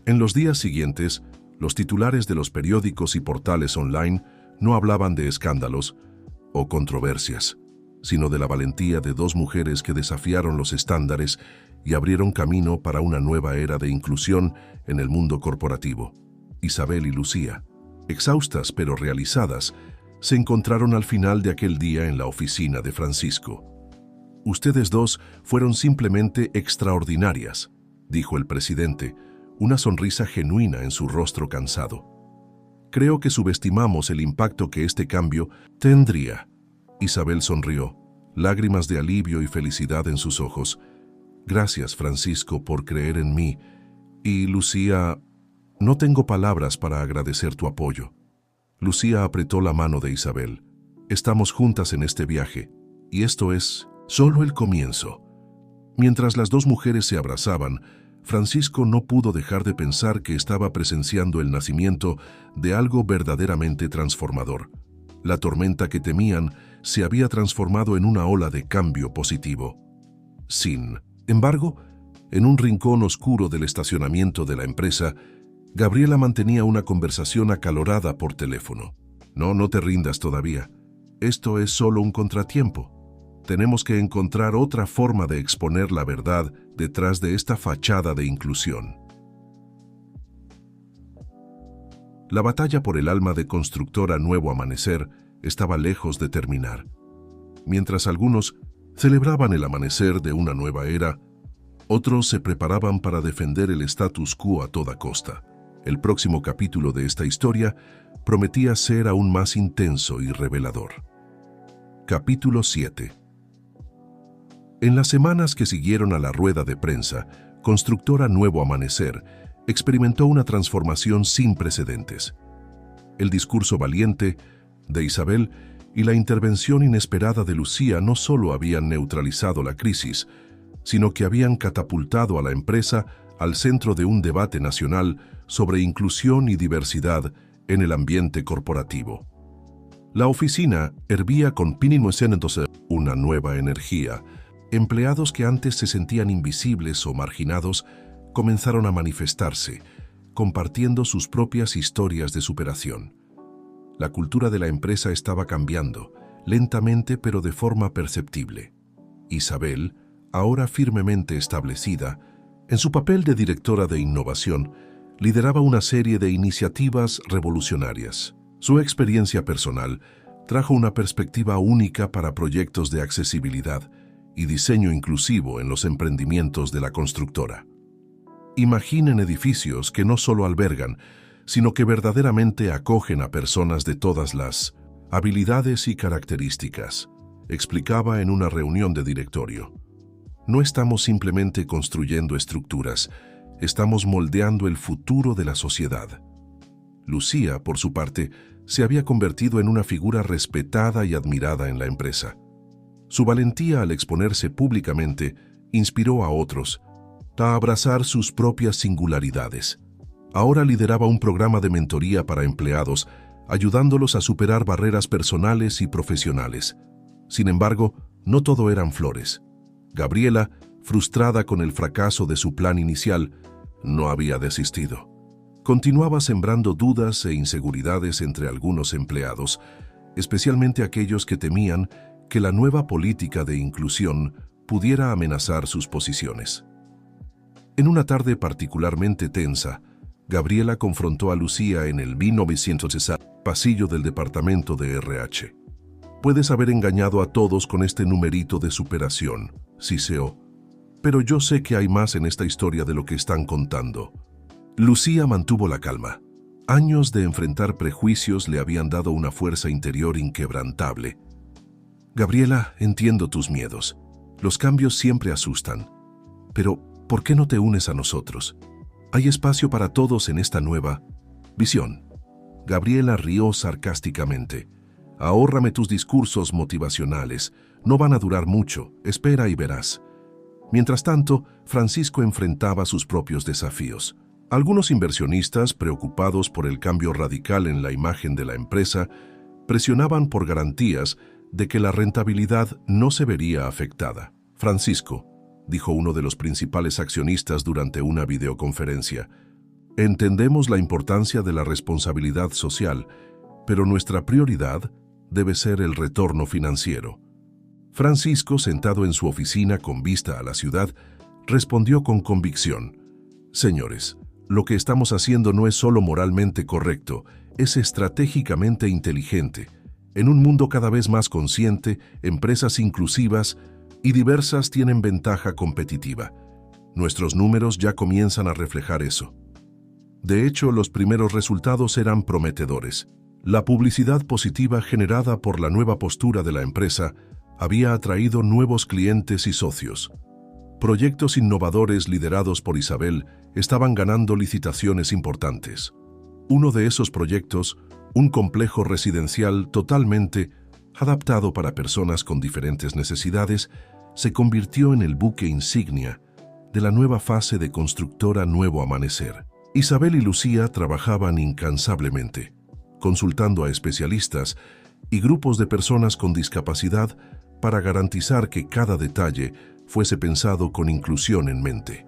En los días siguientes, los titulares de los periódicos y portales online no hablaban de escándalos o controversias, sino de la valentía de dos mujeres que desafiaron los estándares y abrieron camino para una nueva era de inclusión en el mundo corporativo. Isabel y Lucía, exhaustas pero realizadas, se encontraron al final de aquel día en la oficina de Francisco. «Ustedes dos fueron simplemente extraordinarias», dijo el presidente, una sonrisa genuina en su rostro cansado. «Creo que subestimamos el impacto que este cambio tendría». Isabel sonrió, lágrimas de alivio y felicidad en sus ojos. «Gracias, Francisco, por creer en mí. Y Lucía, no tengo palabras para agradecer tu apoyo». Lucía apretó la mano de Isabel. «Estamos juntas en este viaje, y esto es solo el comienzo». Mientras las dos mujeres se abrazaban, Francisco no pudo dejar de pensar que estaba presenciando el nacimiento de algo verdaderamente transformador. La tormenta que temían se había transformado en una ola de cambio positivo. Sin embargo, en un rincón oscuro del estacionamiento de la empresa, Gabriela mantenía una conversación acalorada por teléfono. No te rindas todavía. Esto es solo un contratiempo. Tenemos que encontrar otra forma de exponer la verdad detrás de esta fachada de inclusión. La batalla por el alma de Constructora Nuevo Amanecer estaba lejos de terminar. Mientras algunos celebraban el amanecer de una nueva era, otros se preparaban para defender el status quo a toda costa. El próximo capítulo de esta historia prometía ser aún más intenso y revelador. Capítulo 7. En las semanas que siguieron a la rueda de prensa, Constructora Nuevo Amanecer experimentó una transformación sin precedentes. El discurso valiente de Isabel y la intervención inesperada de Lucía no solo habían neutralizado la crisis, sino que habían catapultado a la empresa al centro de un debate nacional sobre inclusión y diversidad en el ambiente corporativo. La oficina hervía con una nueva energía. Empleados que antes se sentían invisibles o marginados comenzaron a manifestarse, compartiendo sus propias historias de superación. La cultura de la empresa estaba cambiando, lentamente pero de forma perceptible. Isabel, ahora firmemente establecida, en su papel de directora de innovación, lideraba una serie de iniciativas revolucionarias. Su experiencia personal trajo una perspectiva única para proyectos de accesibilidad y diseño inclusivo en los emprendimientos de la constructora. Imaginen edificios que no solo albergan, sino que verdaderamente acogen a personas de todas las habilidades y características, explicaba en una reunión de directorio. No estamos simplemente construyendo estructuras, estamos moldeando el futuro de la sociedad. Lucía, por su parte, se había convertido en una figura respetada y admirada en la empresa. Su valentía al exponerse públicamente inspiró a otros a abrazar sus propias singularidades. Ahora lideraba un programa de mentoría para empleados, ayudándolos a superar barreras personales y profesionales. Sin embargo, no todo eran flores. Gabriela, frustrada con el fracaso de su plan inicial, no había desistido. Continuaba sembrando dudas e inseguridades entre algunos empleados, especialmente aquellos que temían que la nueva política de inclusión pudiera amenazar sus posiciones. En una tarde particularmente tensa, Gabriela confrontó a Lucía en el 1960 pasillo del departamento de RH. Puedes haber engañado a todos con este numerito de superación, siseó. Pero yo sé que hay más en esta historia de lo que están contando. Lucía mantuvo la calma. Años de enfrentar prejuicios le habían dado una fuerza interior inquebrantable. Gabriela, entiendo tus miedos. Los cambios siempre asustan. Pero, ¿por qué no te unes a nosotros? Hay espacio para todos en esta nueva visión. Gabriela rió sarcásticamente. Ahórrame tus discursos motivacionales. No van a durar mucho. Espera y verás. Mientras tanto, Francisco enfrentaba sus propios desafíos. Algunos inversionistas, preocupados por el cambio radical en la imagen de la empresa, presionaban por garantías de que la rentabilidad no se vería afectada. Francisco, dijo uno de los principales accionistas durante una videoconferencia, entendemos la importancia de la responsabilidad social, pero nuestra prioridad debe ser el retorno financiero. Francisco, sentado en su oficina con vista a la ciudad, respondió con convicción: señores, lo que estamos haciendo no es solo moralmente correcto, es estratégicamente inteligente. En un mundo cada vez más consciente, empresas inclusivas y diversas tienen ventaja competitiva. Nuestros números ya comienzan a reflejar eso. De hecho, los primeros resultados eran prometedores. La publicidad positiva generada por la nueva postura de la empresa había atraído nuevos clientes y socios. Proyectos innovadores liderados por Isabel estaban ganando licitaciones importantes. Uno de esos proyectos, un complejo residencial totalmente adaptado para personas con diferentes necesidades, se convirtió en el buque insignia de la nueva fase de constructora Nuevo Amanecer. Isabel y Lucía trabajaban incansablemente, consultando a especialistas y grupos de personas con discapacidad para garantizar que cada detalle fuese pensado con inclusión en mente.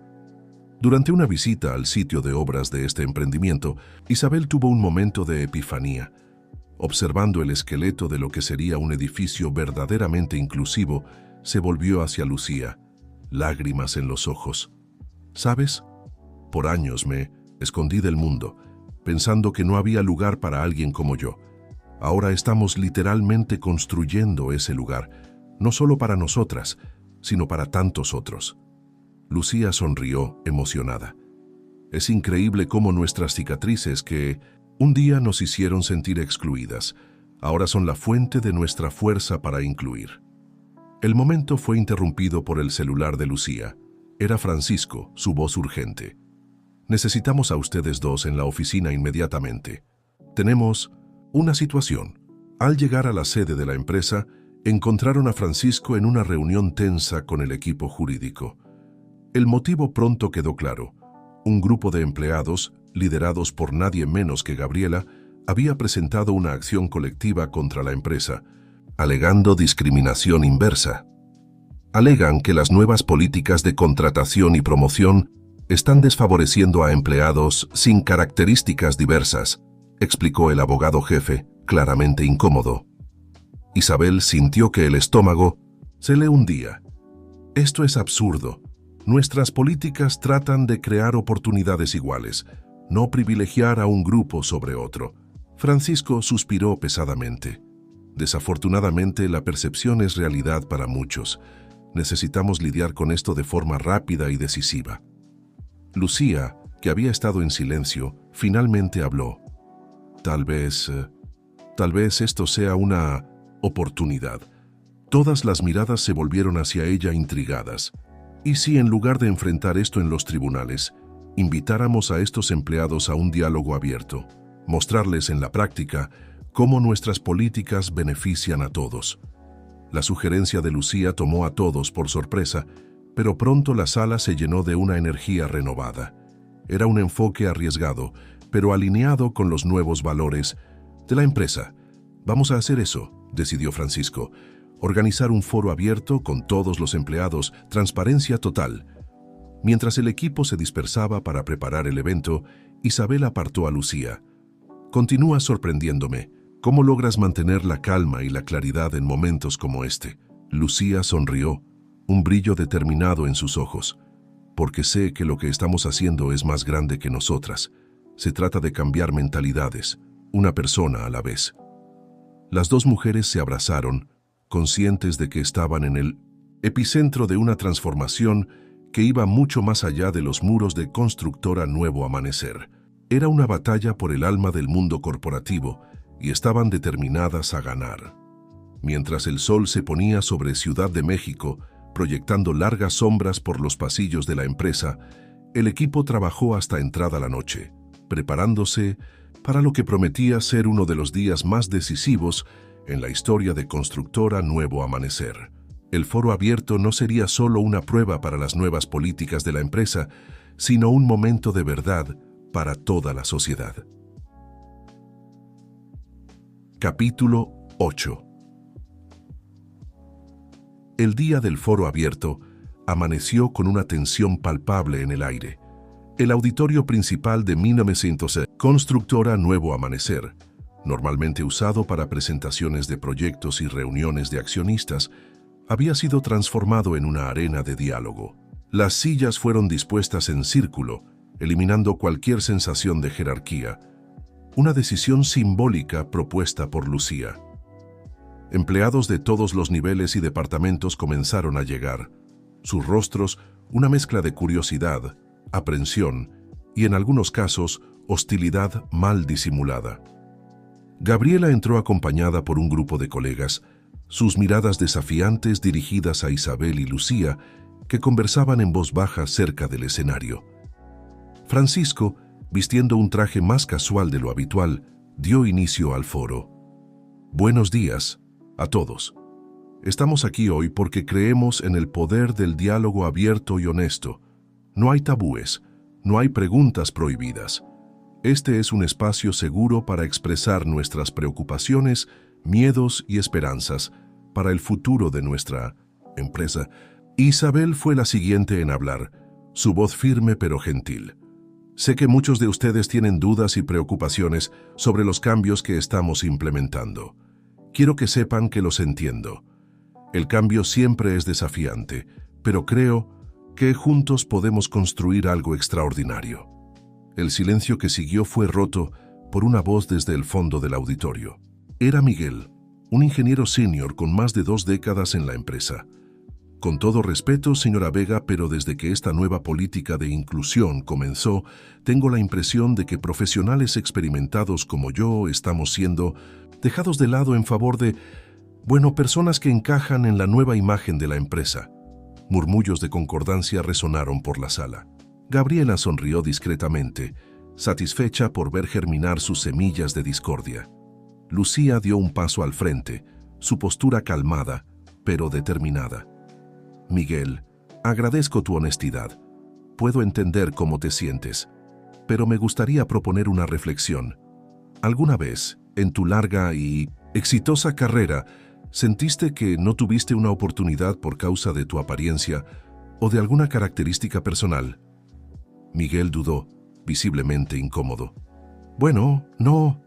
Durante una visita al sitio de obras de este emprendimiento, Isabel tuvo un momento de epifanía. Observando el esqueleto de lo que sería un edificio verdaderamente inclusivo, se volvió hacia Lucía, lágrimas en los ojos. ¿Sabes? Por años me escondí del mundo, pensando que no había lugar para alguien como yo. Ahora estamos literalmente construyendo ese lugar, no solo para nosotras, sino para tantos otros. Lucía sonrió, emocionada. Es increíble cómo nuestras cicatrices que un día nos hicieron sentir excluidas, ahora son la fuente de nuestra fuerza para incluir. El momento fue interrumpido por el celular de Lucía. Era Francisco, su voz urgente. Necesitamos a ustedes dos en la oficina inmediatamente. Tenemos una situación. Al llegar a la sede de la empresa, encontraron a Francisco en una reunión tensa con el equipo jurídico. El motivo pronto quedó claro. Un grupo de empleados, liderados por nadie menos que Gabriela, había presentado una acción colectiva contra la empresa, alegando discriminación inversa. Alegan que las nuevas políticas de contratación y promoción están desfavoreciendo a empleados sin características diversas, explicó el abogado jefe, claramente incómodo. Isabel sintió que el estómago se le hundía. Esto es absurdo. Nuestras políticas tratan de crear oportunidades iguales, no privilegiar a un grupo sobre otro. Francisco suspiró pesadamente. Desafortunadamente, la percepción es realidad para muchos. Necesitamos lidiar con esto de forma rápida y decisiva. Lucía, que había estado en silencio, finalmente habló. Tal vez esto sea una oportunidad. Todas las miradas se volvieron hacia ella intrigadas. ¿Y si en lugar de enfrentar esto en los tribunales, invitáramos a estos empleados a un diálogo abierto, mostrarles en la práctica cómo nuestras políticas benefician a todos? La sugerencia de Lucía tomó a todos por sorpresa, pero pronto la sala se llenó de una energía renovada. Era un enfoque arriesgado, pero alineado con los nuevos valores de la empresa. Vamos a hacer eso, decidió Francisco. Organizar un foro abierto con todos los empleados, transparencia total. Mientras el equipo se dispersaba para preparar el evento, Isabel apartó a Lucía. Continúa sorprendiéndome. ¿Cómo logras mantener la calma y la claridad en momentos como este? Lucía sonrió. un brillo determinado en sus ojos, porque sé que lo que estamos haciendo es más grande que nosotras. Se trata de cambiar mentalidades, una persona a la vez. Las dos mujeres se abrazaron, conscientes de que estaban en el epicentro de una transformación que iba mucho más allá de los muros de Constructora Nuevo Amanecer. Era una batalla por el alma del mundo corporativo y estaban determinadas a ganar. Mientras el sol se ponía sobre Ciudad de México, proyectando largas sombras por los pasillos de la empresa, el equipo trabajó hasta entrada la noche, preparándose para lo que prometía ser uno de los días más decisivos en la historia de Constructora Nuevo Amanecer. El foro abierto no sería solo una prueba para las nuevas políticas de la empresa, sino un momento de verdad para toda la sociedad. Capítulo 8. El día del foro abierto amaneció con una tensión palpable en el aire. El auditorio principal de 1900, Constructora Nuevo Amanecer, normalmente usado para presentaciones de proyectos y reuniones de accionistas, había sido transformado en una arena de diálogo. Las sillas fueron dispuestas en círculo, eliminando cualquier sensación de jerarquía, una decisión simbólica propuesta por Lucía. Empleados de todos los niveles y departamentos comenzaron a llegar, sus rostros una mezcla de curiosidad, aprensión y, en algunos casos, hostilidad mal disimulada. Gabriela entró acompañada por un grupo de colegas, sus miradas desafiantes dirigidas a Isabel y Lucía, que conversaban en voz baja cerca del escenario. Francisco, vistiendo un traje más casual de lo habitual, dio inicio al foro. Buenos días a todos. Estamos aquí hoy porque creemos en el poder del diálogo abierto y honesto. No hay tabúes, no hay preguntas prohibidas. Este es un espacio seguro para expresar nuestras preocupaciones, miedos y esperanzas para el futuro de nuestra empresa. Isabel fue la siguiente en hablar, su voz firme pero gentil. Sé que muchos de ustedes tienen dudas y preocupaciones sobre los cambios que estamos implementando. Quiero que sepan que los entiendo. El cambio siempre es desafiante, pero creo que juntos podemos construir algo extraordinario. El silencio que siguió fue roto por una voz desde el fondo del auditorio. Era Miguel, un ingeniero senior con más de 2 décadas en la empresa. Con todo respeto, señora Vega, pero desde que esta nueva política de inclusión comenzó, tengo la impresión de que profesionales experimentados como yo estamos siendo dejados de lado en favor de, personas que encajan en la nueva imagen de la empresa. Murmullos de concordancia resonaron por la sala. Gabriela sonrió discretamente, satisfecha por ver germinar sus semillas de discordia. Lucía dio un paso al frente, su postura calmada, pero determinada. Miguel, agradezco tu honestidad. Puedo entender cómo te sientes, pero me gustaría proponer una reflexión. ¿Alguna vez, en tu larga y exitosa carrera, sentiste que no tuviste una oportunidad por causa de tu apariencia o de alguna característica personal? Miguel dudó, visiblemente incómodo. Bueno, no.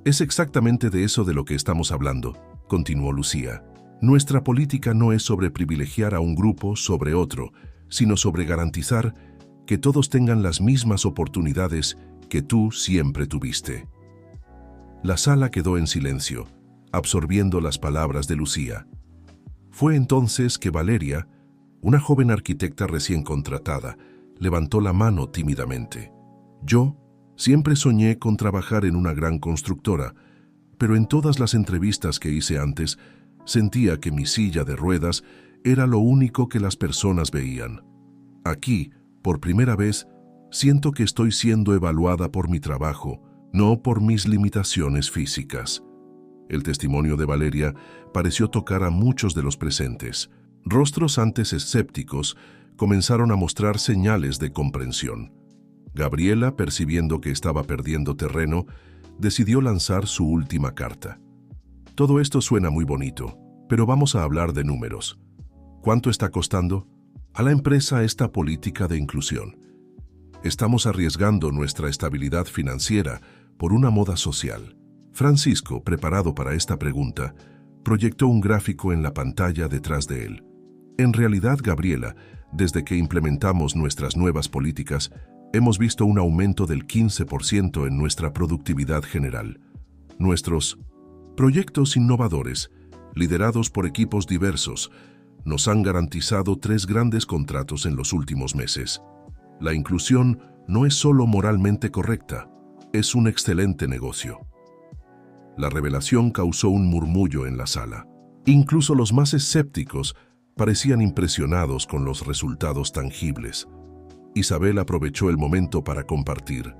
Es exactamente de eso de lo que estamos hablando, continuó Lucía. Nuestra política no es sobre privilegiar a un grupo sobre otro, sino sobre garantizar que todos tengan las mismas oportunidades que tú siempre tuviste. La sala quedó en silencio, absorbiendo las palabras de Lucía. Fue entonces que Valeria, una joven arquitecta recién contratada, levantó la mano tímidamente. Yo siempre soñé con trabajar en una gran constructora, pero en todas las entrevistas que hice antes, sentía que mi silla de ruedas era lo único que las personas veían. Aquí, por primera vez, siento que estoy siendo evaluada por mi trabajo, no por mis limitaciones físicas. El testimonio de Valeria pareció tocar a muchos de los presentes. Rostros antes escépticos comenzaron a mostrar señales de comprensión. Gabriela, percibiendo que estaba perdiendo terreno, decidió lanzar su última carta. Todo esto suena muy bonito, pero vamos a hablar de números. ¿Cuánto está costando a la empresa esta política de inclusión? Estamos arriesgando nuestra estabilidad financiera por una moda social. Francisco, preparado para esta pregunta, proyectó un gráfico en la pantalla detrás de él. En realidad, Gabriela, desde que implementamos nuestras nuevas políticas, hemos visto un aumento del 15% en nuestra productividad general. Nuestros proyectos innovadores, liderados por equipos diversos, nos han garantizado 3 grandes contratos en los últimos meses. La inclusión no es solo moralmente correcta, es un excelente negocio. La revelación causó un murmullo en la sala. Incluso los más escépticos parecían impresionados con los resultados tangibles. Isabel aprovechó el momento para compartir.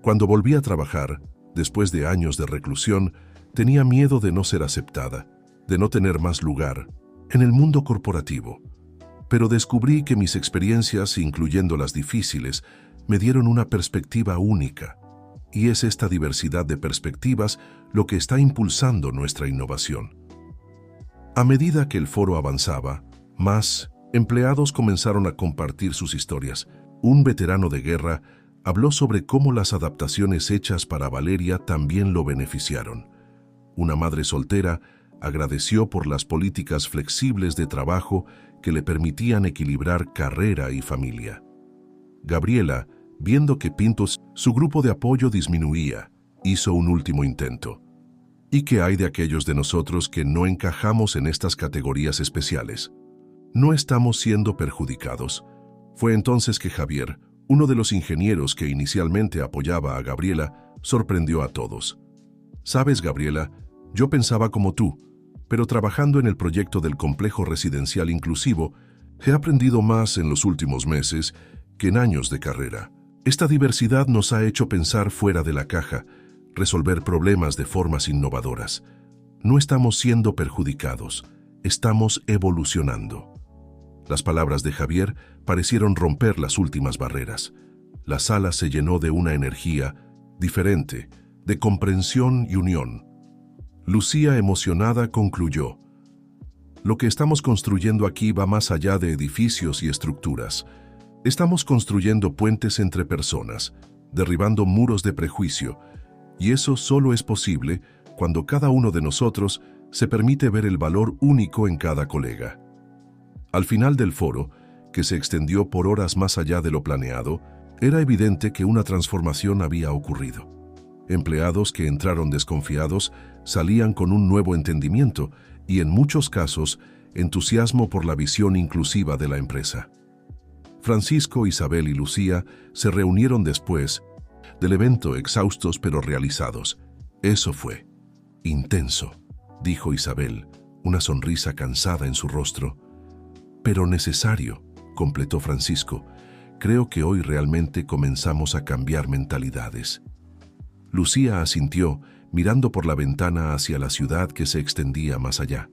Cuando volví a trabajar, después de años de reclusión, tenía miedo de no ser aceptada, de no tener más lugar en el mundo corporativo. Pero descubrí que mis experiencias, incluyendo las difíciles, me dieron una perspectiva única. Y es esta diversidad de perspectivas lo que está impulsando nuestra innovación. A medida que el foro avanzaba, más empleados comenzaron a compartir sus historias. Un veterano de guerra habló sobre cómo las adaptaciones hechas para Valeria también lo beneficiaron. Una madre soltera agradeció por las políticas flexibles de trabajo que le permitían equilibrar carrera y familia. Gabriela, viendo que su grupo de apoyo disminuía, hizo un último intento. ¿Y qué hay de aquellos de nosotros que no encajamos en estas categorías especiales? No estamos siendo perjudicados. Fue entonces que Javier, uno de los ingenieros que inicialmente apoyaba a Gabriela, sorprendió a todos. «Sabes, Gabriela, yo pensaba como tú, pero trabajando en el proyecto del complejo residencial inclusivo, he aprendido más en los últimos meses que en años de carrera. Esta diversidad nos ha hecho pensar fuera de la caja, resolver problemas de formas innovadoras. No estamos siendo perjudicados, estamos evolucionando». Las palabras de Javier parecieron romper las últimas barreras. La sala se llenó de una energía diferente, de comprensión y unión. Lucía, emocionada, concluyó: «Lo que estamos construyendo aquí va más allá de edificios y estructuras. Estamos construyendo puentes entre personas, derribando muros de prejuicio, y eso solo es posible cuando cada uno de nosotros se permite ver el valor único en cada colega». Al final del foro, que se extendió por horas más allá de lo planeado, era evidente que una transformación había ocurrido. Empleados que entraron desconfiados salían con un nuevo entendimiento y, en muchos casos, entusiasmo por la visión inclusiva de la empresa. Francisco, Isabel y Lucía se reunieron después del evento, exhaustos pero realizados. «Eso fue intenso», dijo Isabel, una sonrisa cansada en su rostro. «Pero necesario», completó Francisco. «Creo que hoy realmente comenzamos a cambiar mentalidades». Lucía asintió, mirando por la ventana hacia la ciudad que se extendía más allá.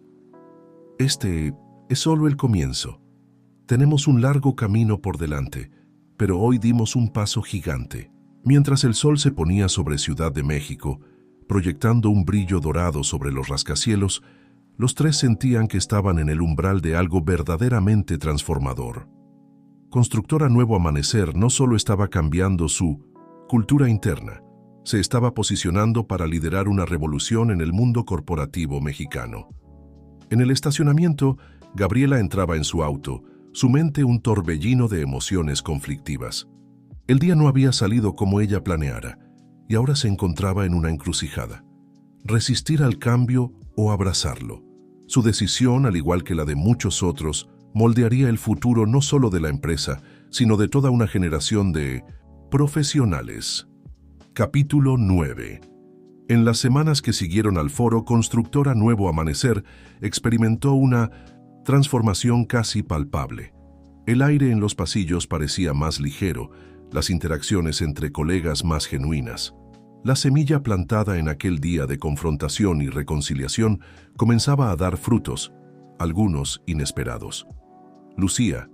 «Este es solo el comienzo. Tenemos un largo camino por delante, pero hoy dimos un paso gigante». Mientras el sol se ponía sobre Ciudad de México, proyectando un brillo dorado sobre los rascacielos, los tres sentían que estaban en el umbral de algo verdaderamente transformador. Constructora Nuevo Amanecer no solo estaba cambiando su cultura interna, se estaba posicionando para liderar una revolución en el mundo corporativo mexicano. En el estacionamiento, Gabriela entraba en su auto, su mente un torbellino de emociones conflictivas. El día no había salido como ella planeara, y ahora se encontraba en una encrucijada: resistir al cambio o abrazarlo. Su decisión, al igual que la de muchos otros, moldearía el futuro no solo de la empresa, sino de toda una generación de profesionales. Capítulo 9. En las semanas que siguieron al foro, Constructora Nuevo Amanecer experimentó una transformación casi palpable. El aire en los pasillos parecía más ligero, las interacciones entre colegas más genuinas. La semilla plantada en aquel día de confrontación y reconciliación comenzaba a dar frutos, algunos inesperados. Lucía,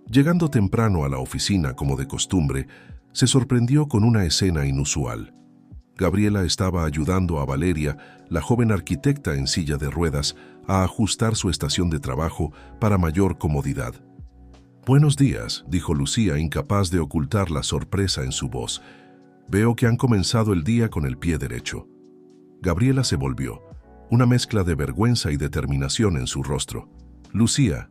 llegando temprano a la oficina como de costumbre, se sorprendió con una escena inusual. Gabriela estaba ayudando a Valeria, la joven arquitecta en silla de ruedas, a ajustar su estación de trabajo para mayor comodidad. «Buenos días», dijo Lucía, incapaz de ocultar la sorpresa en su voz. «Veo que han comenzado el día con el pie derecho». Gabriela se volvió, una mezcla de vergüenza y determinación en su rostro. Lucía,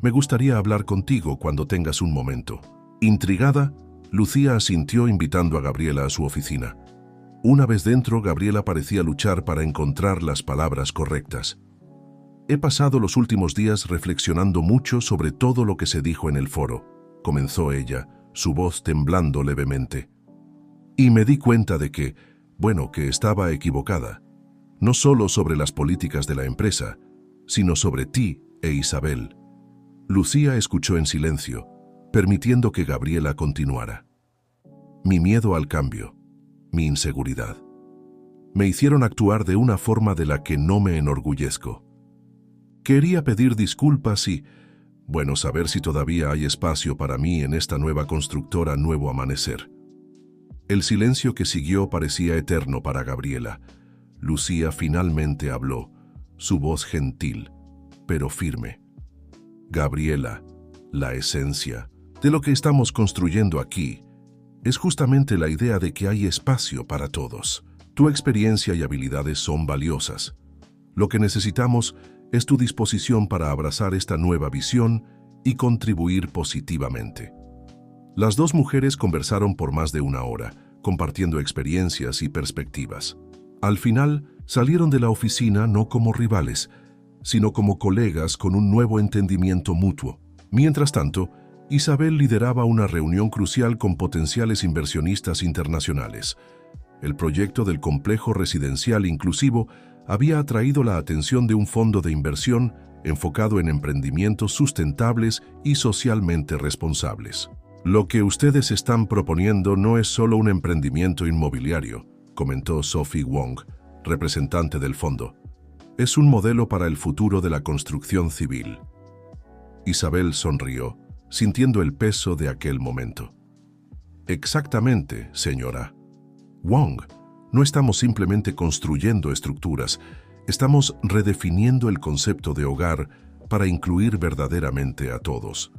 me gustaría hablar contigo cuando tengas un momento. Intrigada, Lucía asintió invitando a Gabriela a su oficina. Una vez dentro, Gabriela parecía luchar para encontrar las palabras correctas. He pasado los últimos días reflexionando mucho sobre todo lo que se dijo en el foro, comenzó ella, su voz temblando levemente. Y me di cuenta de que estaba equivocada. No solo sobre las políticas de la empresa, sino sobre ti e Isabel. Lucía escuchó en silencio, permitiendo que Gabriela continuara. Mi miedo al cambio, mi inseguridad, me hicieron actuar de una forma de la que no me enorgullezco. Quería pedir disculpas y, saber si todavía hay espacio para mí en esta nueva constructora Nuevo Amanecer. El silencio que siguió parecía eterno para Gabriela. Lucía finalmente habló, su voz gentil, pero firme. Gabriela, la esencia de lo que estamos construyendo aquí es justamente la idea de que hay espacio para todos. Tu experiencia y habilidades son valiosas. Lo que necesitamos es tu disposición para abrazar esta nueva visión y contribuir positivamente. Las dos mujeres conversaron por más de una hora, compartiendo experiencias y perspectivas. Al final, salieron de la oficina no como rivales, sino como colegas con un nuevo entendimiento mutuo. Mientras tanto, Isabel lideraba una reunión crucial con potenciales inversionistas internacionales. El proyecto del complejo residencial inclusivo había atraído la atención de un fondo de inversión enfocado en emprendimientos sustentables y socialmente responsables. Lo que ustedes están proponiendo no es solo un emprendimiento inmobiliario, comentó Sophie Wong, representante del fondo. Es un modelo para el futuro de la construcción civil. Isabel sonrió, sintiendo el peso de aquel momento. Exactamente, señora Wong. No estamos simplemente construyendo estructuras, estamos redefiniendo el concepto de hogar para incluir verdaderamente a todos.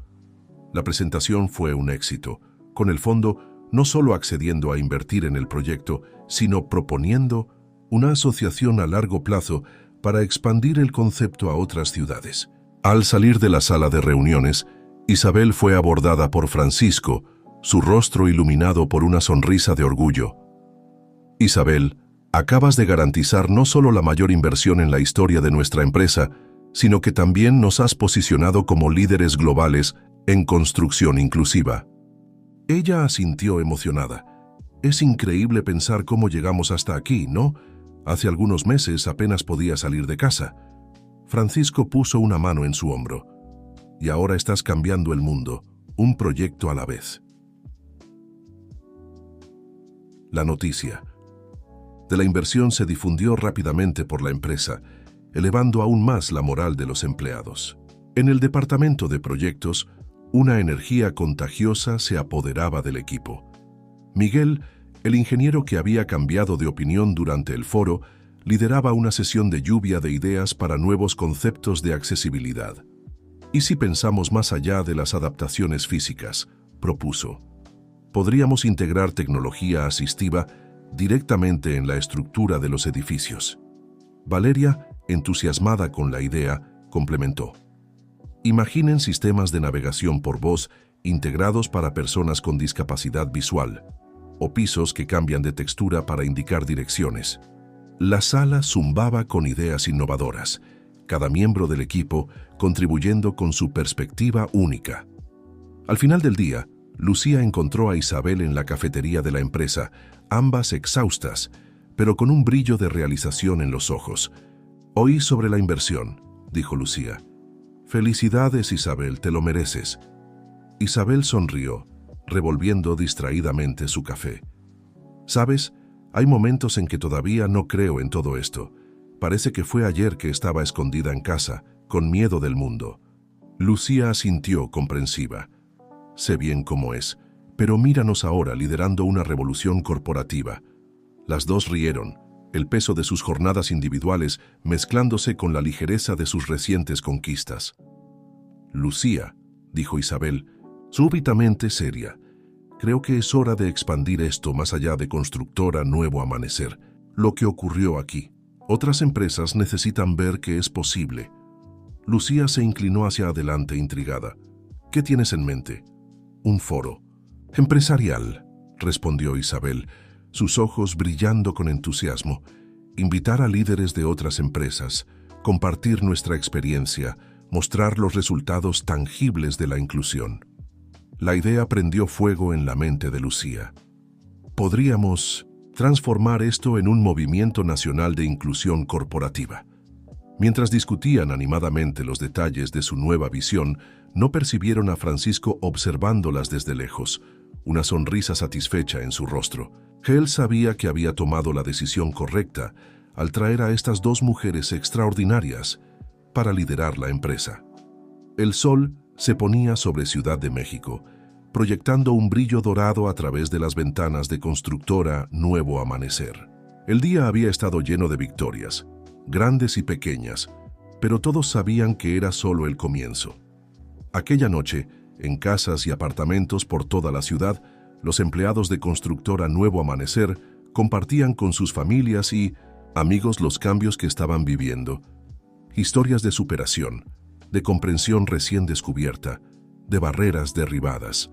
La presentación fue un éxito, con el fondo no solo accediendo a invertir en el proyecto, sino proponiendo una asociación a largo plazo para expandir el concepto a otras ciudades. Al salir de la sala de reuniones, Isabel fue abordada por Francisco, su rostro iluminado por una sonrisa de orgullo. Isabel, acabas de garantizar no solo la mayor inversión en la historia de nuestra empresa, sino que también nos has posicionado como líderes globales en construcción inclusiva. Ella asintió emocionada. Es increíble pensar cómo llegamos hasta aquí, ¿no? Hace algunos meses apenas podía salir de casa. Francisco puso una mano en su hombro. Y ahora estás cambiando el mundo, un proyecto a la vez. La noticia de la inversión se difundió rápidamente por la empresa, elevando aún más la moral de los empleados. En el departamento de proyectos, una energía contagiosa se apoderaba del equipo. Miguel, el ingeniero que había cambiado de opinión durante el foro, lideraba una sesión de lluvia de ideas para nuevos conceptos de accesibilidad. ¿Y si pensamos más allá de las adaptaciones físicas?, propuso. Podríamos integrar tecnología asistiva directamente en la estructura de los edificios. Valeria, entusiasmada con la idea, complementó. Imaginen sistemas de navegación por voz integrados para personas con discapacidad visual, o pisos que cambian de textura para indicar direcciones. La sala zumbaba con ideas innovadoras, cada miembro del equipo contribuyendo con su perspectiva única. Al final del día, Lucía encontró a Isabel en la cafetería de la empresa, ambas exhaustas, pero con un brillo de realización en los ojos. Oí sobre la inversión, dijo Lucía. Felicidades, Isabel, te lo mereces. Isabel sonrió, revolviendo distraídamente su café. ¿Sabes? Hay momentos en que todavía no creo en todo esto. Parece que fue ayer que estaba escondida en casa, con miedo del mundo. Lucía asintió comprensiva. Sé bien cómo es, pero míranos ahora liderando una revolución corporativa. Las dos rieron, el peso de sus jornadas individuales mezclándose con la ligereza de sus recientes conquistas. Lucía, dijo Isabel, súbitamente seria, creo que es hora de expandir esto más allá de constructora Nuevo Amanecer. Lo que ocurrió aquí. Otras empresas necesitan ver que es posible. Lucía se inclinó hacia adelante intrigada. ¿Qué tienes en mente? Un foro. Empresarial, respondió Isabel, sus ojos brillando con entusiasmo. Invitar a líderes de otras empresas, compartir nuestra experiencia, mostrar los resultados tangibles de la inclusión. La idea prendió fuego en la mente de Lucía. Podríamos transformar esto en un movimiento nacional de inclusión corporativa. Mientras discutían animadamente los detalles de su nueva visión, no percibieron a Francisco observándolas desde lejos, una sonrisa satisfecha en su rostro. Él sabía que había tomado la decisión correcta al traer a estas dos mujeres extraordinarias para liderar la empresa. El sol se ponía sobre Ciudad de México, proyectando un brillo dorado a través de las ventanas de Constructora Nuevo Amanecer. El día había estado lleno de victorias, grandes y pequeñas, pero todos sabían que era solo el comienzo. Aquella noche, en casas y apartamentos por toda la ciudad, los empleados de Constructora Nuevo Amanecer compartían con sus familias y amigos los cambios que estaban viviendo. Historias de superación, de comprensión recién descubierta, de barreras derribadas.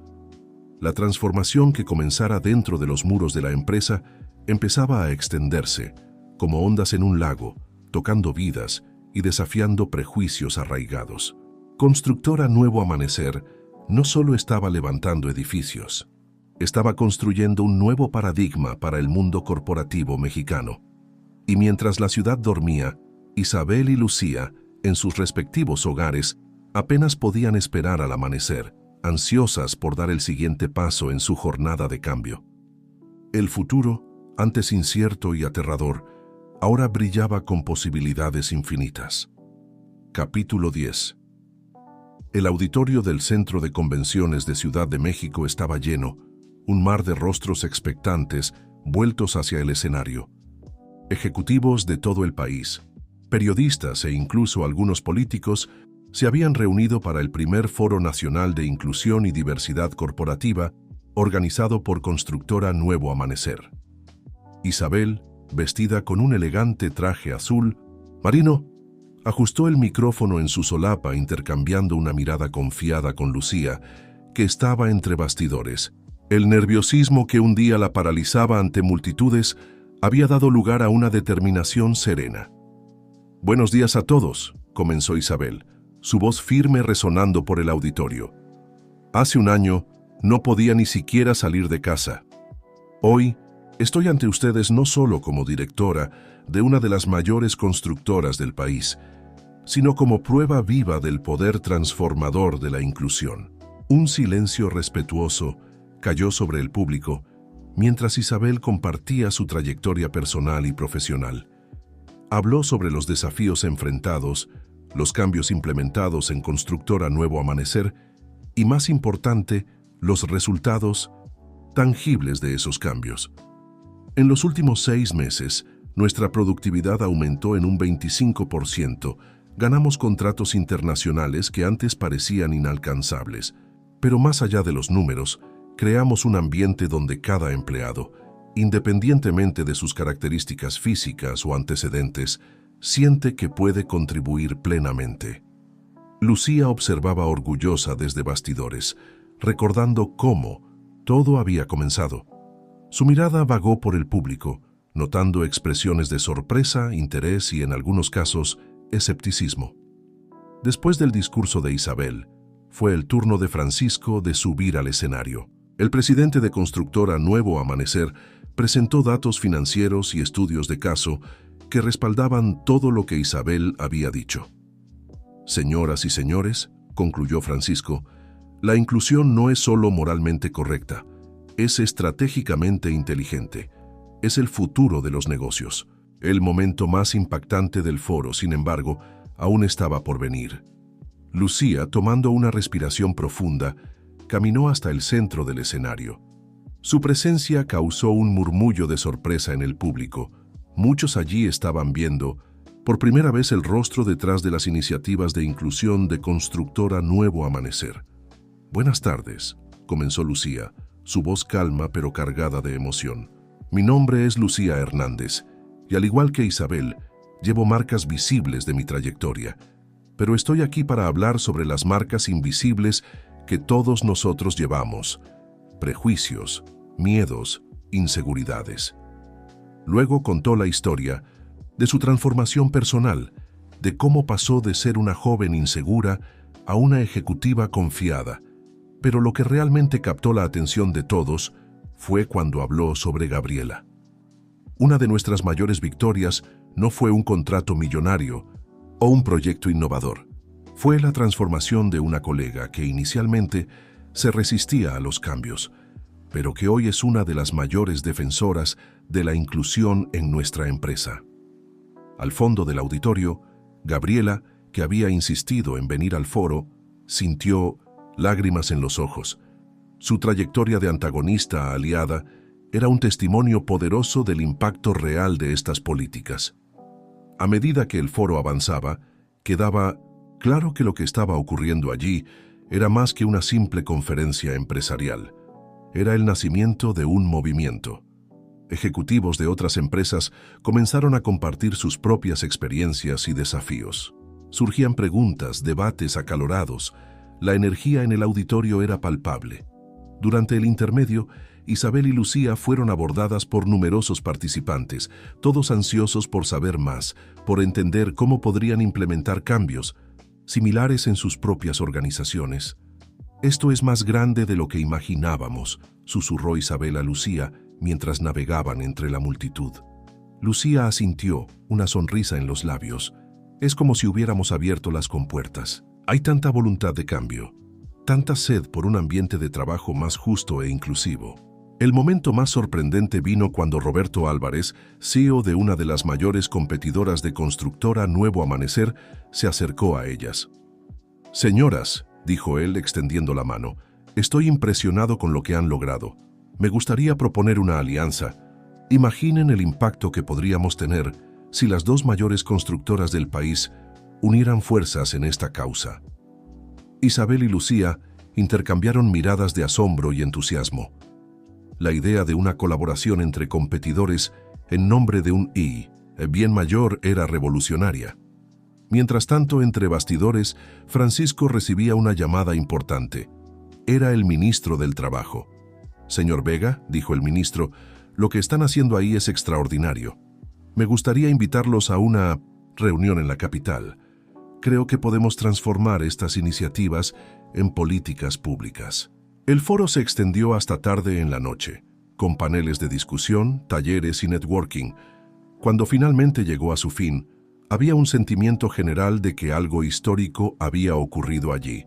La transformación que comenzara dentro de los muros de la empresa empezaba a extenderse, como ondas en un lago, tocando vidas y desafiando prejuicios arraigados. Constructora Nuevo Amanecer no solo estaba levantando edificios, estaba construyendo un nuevo paradigma para el mundo corporativo mexicano. Y mientras la ciudad dormía, Isabel y Lucía, en sus respectivos hogares, apenas podían esperar al amanecer, ansiosas por dar el siguiente paso en su jornada de cambio. El futuro, antes incierto y aterrador, ahora brillaba con posibilidades infinitas. Capítulo 10. El auditorio del Centro de Convenciones de Ciudad de México estaba lleno, un mar de rostros expectantes vueltos hacia el escenario. Ejecutivos de todo el país, periodistas e incluso algunos políticos se habían reunido para el primer Foro Nacional de Inclusión y Diversidad Corporativa organizado por Constructora Nuevo Amanecer. Isabel, vestida con un elegante traje azul marino, ajustó el micrófono en su solapa intercambiando una mirada confiada con Lucía, que estaba entre bastidores. El nerviosismo que un día la paralizaba ante multitudes había dado lugar a una determinación serena. «Buenos días a todos», comenzó Isabel, su voz firme resonando por el auditorio. «Hace un año no podía ni siquiera salir de casa. Hoy estoy ante ustedes no solo como directora de una de las mayores constructoras del país, sino como prueba viva del poder transformador de la inclusión». Un silencio respetuoso cayó sobre el público mientras Isabel compartía su trayectoria personal y profesional. Habló sobre los desafíos enfrentados, los cambios implementados en Constructora Nuevo Amanecer y, más importante, los resultados tangibles de esos cambios. En los últimos 6 meses, nuestra productividad aumentó en un 25%, ganamos contratos internacionales que antes parecían inalcanzables, pero más allá de los números, creamos un ambiente donde cada empleado, independientemente de sus características físicas o antecedentes, siente que puede contribuir plenamente. Lucía observaba orgullosa desde bastidores, recordando cómo todo había comenzado. Su mirada vagó por el público, notando expresiones de sorpresa, interés y, en algunos casos, escepticismo. Después del discurso de Isabel, fue el turno de Francisco de subir al escenario. El presidente de Constructora Nuevo Amanecer presentó datos financieros y estudios de caso que respaldaban todo lo que Isabel había dicho. «Señoras y señores», concluyó Francisco, «la inclusión no es solo moralmente correcta, es estratégicamente inteligente, es el futuro de los negocios». El momento más impactante del foro, sin embargo, aún estaba por venir. Lucía, tomando una respiración profunda, caminó hasta el centro del escenario. Su presencia causó un murmullo de sorpresa en el público. Muchos allí estaban viendo, por primera vez, el rostro detrás de las iniciativas de inclusión de Constructora Nuevo Amanecer. «Buenas tardes», comenzó Lucía, su voz calma pero cargada de emoción. «Mi nombre es Lucía Hernández, y al igual que Isabel, llevo marcas visibles de mi trayectoria. pero estoy aquí para hablar sobre las marcas invisibles que todos nosotros llevamos: prejuicios, miedos, inseguridades. Luego contó la historia de su transformación personal, de cómo pasó de ser una joven insegura a una ejecutiva confiada. Pero lo que realmente captó la atención de todos fue cuando habló sobre Gabriela. Una de nuestras mayores victorias no fue un contrato millonario o un proyecto innovador. Fue la transformación de una colega que inicialmente se resistía a los cambios, pero que hoy es una de las mayores defensoras de la inclusión en nuestra empresa. Al fondo del auditorio, Gabriela, que había insistido en venir al foro, sintió lágrimas en los ojos. Su trayectoria de antagonista a aliada era un testimonio poderoso del impacto real de estas políticas. A medida que el foro avanzaba, quedaba claro que lo que estaba ocurriendo allí era más que una simple conferencia empresarial. Era el nacimiento de un movimiento. Ejecutivos de otras empresas comenzaron a compartir sus propias experiencias y desafíos. Surgían preguntas, debates acalorados. La energía en el auditorio era palpable. Durante el intermedio, Isabel y Lucía fueron abordadas por numerosos participantes, todos ansiosos por saber más, por entender cómo podrían implementar cambios similares en sus propias organizaciones. «Esto es más grande de lo que imaginábamos», susurró Isabel a Lucía mientras navegaban entre la multitud. Lucía asintió, una sonrisa en los labios. «Es como si hubiéramos abierto las compuertas. Hay tanta voluntad de cambio, tanta sed por un ambiente de trabajo más justo e inclusivo». El momento más sorprendente vino cuando Roberto Álvarez, CEO de una de las mayores competidoras de constructora Nuevo Amanecer, se acercó a ellas. «Señoras», dijo él extendiendo la mano, «estoy impresionado con lo que han logrado. Me gustaría proponer una alianza. Imaginen el impacto que podríamos tener si las dos mayores constructoras del país unieran fuerzas en esta causa». Isabel y Lucía intercambiaron miradas de asombro y entusiasmo. La idea de una colaboración entre competidores en nombre de un bien mayor era revolucionaria. Mientras tanto, entre bastidores, Francisco recibía una llamada importante. Era el ministro del Trabajo. «Señor Vega», dijo el ministro, «lo que están haciendo ahí es extraordinario. Me gustaría invitarlos a una reunión en la capital. Creo que podemos transformar estas iniciativas en políticas públicas». El foro se extendió hasta tarde en la noche, con paneles de discusión, talleres y networking. Cuando finalmente llegó a su fin, había un sentimiento general de que algo histórico había ocurrido allí.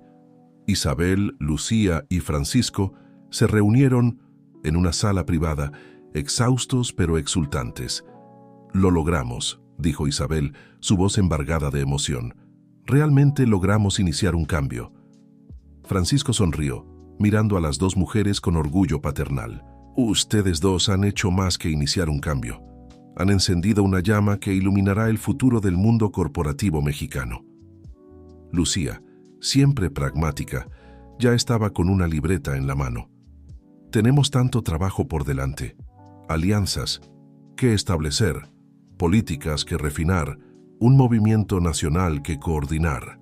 Isabel, Lucía y Francisco se reunieron en una sala privada, exhaustos pero exultantes. «Lo logramos», dijo Isabel, su voz embargada de emoción. «Realmente logramos iniciar un cambio». Francisco sonrió, mirando a las dos mujeres con orgullo paternal. «Ustedes dos han hecho más que iniciar un cambio. Han encendido una llama que iluminará el futuro del mundo corporativo mexicano». Lucía, siempre pragmática, ya estaba con una libreta en la mano. «Tenemos tanto trabajo por delante. Alianzas que establecer, políticas que refinar, un movimiento nacional que coordinar».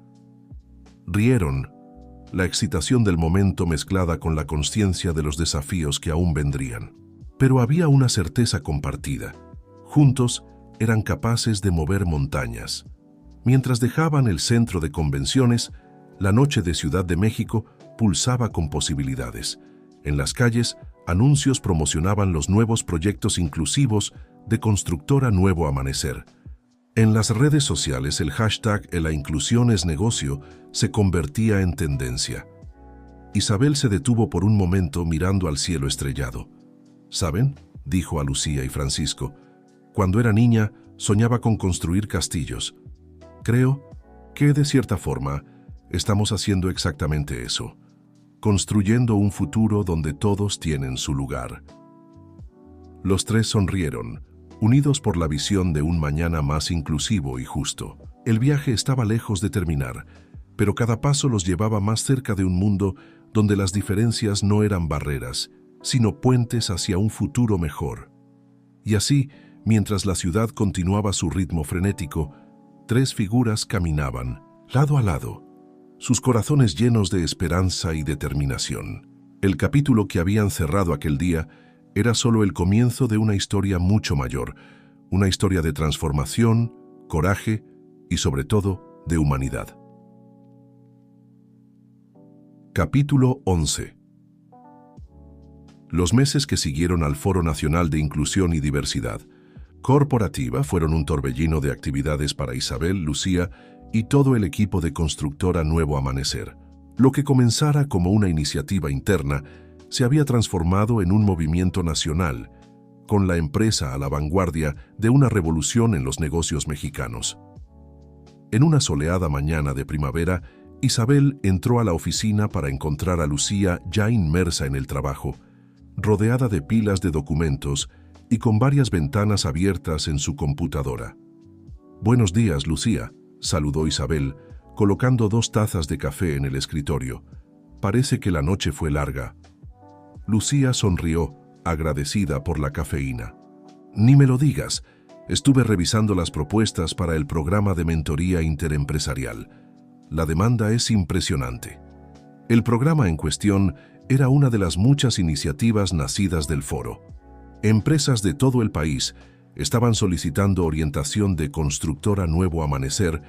Rieron, la excitación del momento mezclada con la consciencia de los desafíos que aún vendrían. Pero había una certeza compartida. Juntos eran capaces de mover montañas. Mientras dejaban el centro de convenciones, la noche de Ciudad de México pulsaba con posibilidades. En las calles, anuncios promocionaban los nuevos proyectos inclusivos de Constructora Nuevo Amanecer. En las redes sociales, el hashtag «La inclusión es negocio» se convertía en tendencia. Isabel se detuvo por un momento mirando al cielo estrellado. «¿Saben?», dijo a Lucía y Francisco. «Cuando era niña, soñaba con construir castillos. Creo que, de cierta forma, estamos haciendo exactamente eso. Construyendo un futuro donde todos tienen su lugar». Los tres sonrieron, unidos por la visión de un mañana más inclusivo y justo. El viaje estaba lejos de terminar, pero cada paso los llevaba más cerca de un mundo donde las diferencias no eran barreras, sino puentes hacia un futuro mejor. Y así, mientras la ciudad continuaba su ritmo frenético, tres figuras caminaban, lado a lado, sus corazones llenos de esperanza y determinación. El capítulo que habían cerrado aquel día era solo el comienzo de una historia mucho mayor, una historia de transformación, coraje y, sobre todo, de humanidad. Capítulo 11. Los meses que siguieron al Foro Nacional de Inclusión y Diversidad Corporativa fueron un torbellino de actividades para Isabel, Lucía y todo el equipo de Constructora Nuevo Amanecer. Lo que comenzara como una iniciativa interna se había transformado en un movimiento nacional, con la empresa a la vanguardia de una revolución en los negocios mexicanos. En una soleada mañana de primavera, Isabel entró a la oficina para encontrar a Lucía ya inmersa en el trabajo, rodeada de pilas de documentos y con varias ventanas abiertas en su computadora. «Buenos días, Lucía», saludó Isabel, colocando 2 tazas de café en el escritorio. «Parece que la noche fue larga». Lucía sonrió, agradecida por la cafeína. «Ni me lo digas, estuve revisando las propuestas para el programa de mentoría interempresarial. La demanda es impresionante». El programa en cuestión era una de las muchas iniciativas nacidas del foro. Empresas de todo el país estaban solicitando orientación de Constructora Nuevo Amanecer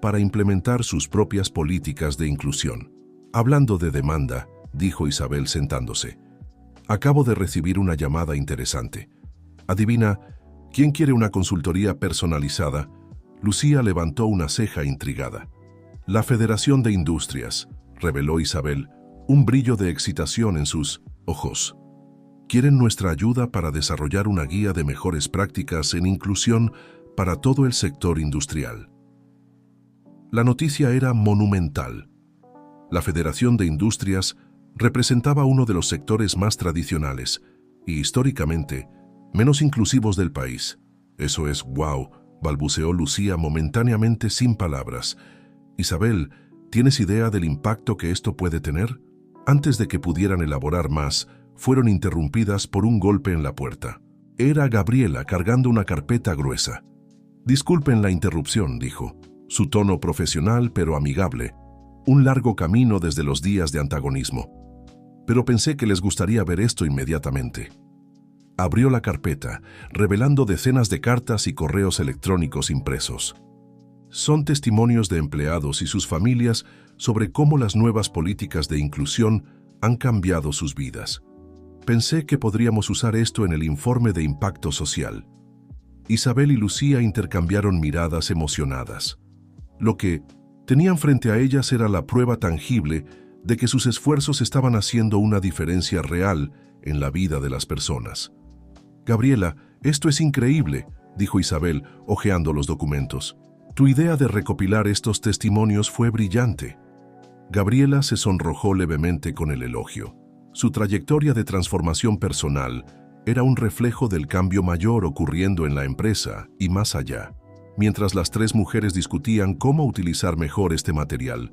para implementar sus propias políticas de inclusión. «Hablando de demanda», dijo Isabel sentándose, «acabo de recibir una llamada interesante. Adivina, ¿quién quiere una consultoría personalizada?» Lucía levantó una ceja intrigada. «La Federación de Industrias», reveló Isabel, un brillo de excitación en sus ojos. «Quieren nuestra ayuda para desarrollar una guía de mejores prácticas en inclusión para todo el sector industrial». La noticia era monumental. La Federación de Industrias representaba uno de los sectores más tradicionales y, históricamente, menos inclusivos del país. «Eso es wow», balbuceó Lucía momentáneamente sin palabras. «Isabel, ¿tienes idea del impacto que esto puede tener?» Antes de que pudieran elaborar más, fueron interrumpidas por un golpe en la puerta. Era Gabriela cargando una carpeta gruesa. «Disculpen la interrupción», dijo, su tono profesional pero amigable. «Un largo camino desde los días de antagonismo. Pero pensé que les gustaría ver esto inmediatamente». Abrió la carpeta, revelando decenas de cartas y correos electrónicos impresos. Son testimonios de empleados y sus familias sobre cómo las nuevas políticas de inclusión han cambiado sus vidas. Pensé que podríamos usar esto en el informe de impacto social. Isabel y Lucía intercambiaron miradas emocionadas. Lo que tenían frente a ellas era la prueba tangible de que sus esfuerzos estaban haciendo una diferencia real en la vida de las personas. «Gabriela, esto es increíble», dijo Isabel, hojeando los documentos. «Tu idea de recopilar estos testimonios fue brillante». Gabriela se sonrojó levemente con el elogio. Su trayectoria de transformación personal era un reflejo del cambio mayor ocurriendo en la empresa y más allá. Mientras las 3 mujeres discutían cómo utilizar mejor este material,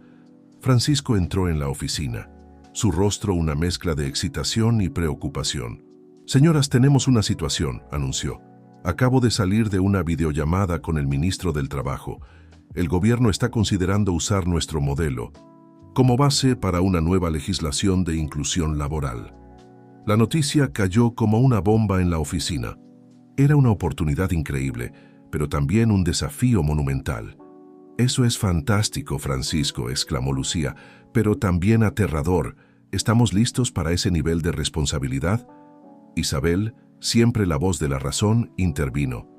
Francisco entró en la oficina, su rostro una mezcla de excitación y preocupación. «Señoras, tenemos una situación», anunció. «Acabo de salir de una videollamada con el ministro del Trabajo. El gobierno está considerando usar nuestro modelo como base para una nueva legislación de inclusión laboral». La noticia cayó como una bomba en la oficina. Era una oportunidad increíble, pero también un desafío monumental. «Eso es fantástico, Francisco», exclamó Lucía, «pero también aterrador. ¿Estamos listos para ese nivel de responsabilidad?» Isabel, siempre la voz de la razón, intervino.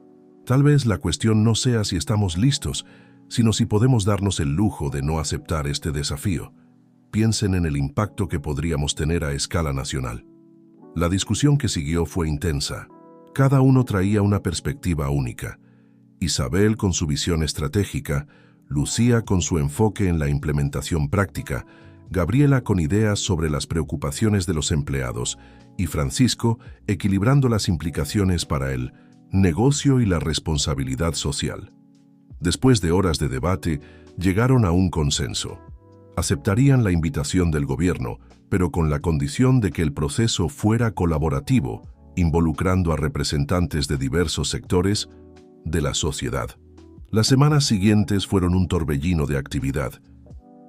«Tal vez la cuestión no sea si estamos listos, sino si podemos darnos el lujo de no aceptar este desafío. Piensen en el impacto que podríamos tener a escala nacional». La discusión que siguió fue intensa. Cada uno traía una perspectiva única. Isabel con su visión estratégica, Lucía con su enfoque en la implementación práctica, Gabriela con ideas sobre las preocupaciones de los empleados y Francisco equilibrando las implicaciones para el negocio y la responsabilidad social. Después de horas de debate, llegaron a un consenso. Aceptarían la invitación del gobierno, pero con la condición de que el proceso fuera colaborativo, involucrando a representantes de diversos sectores de la sociedad. Las semanas siguientes fueron un torbellino de actividad.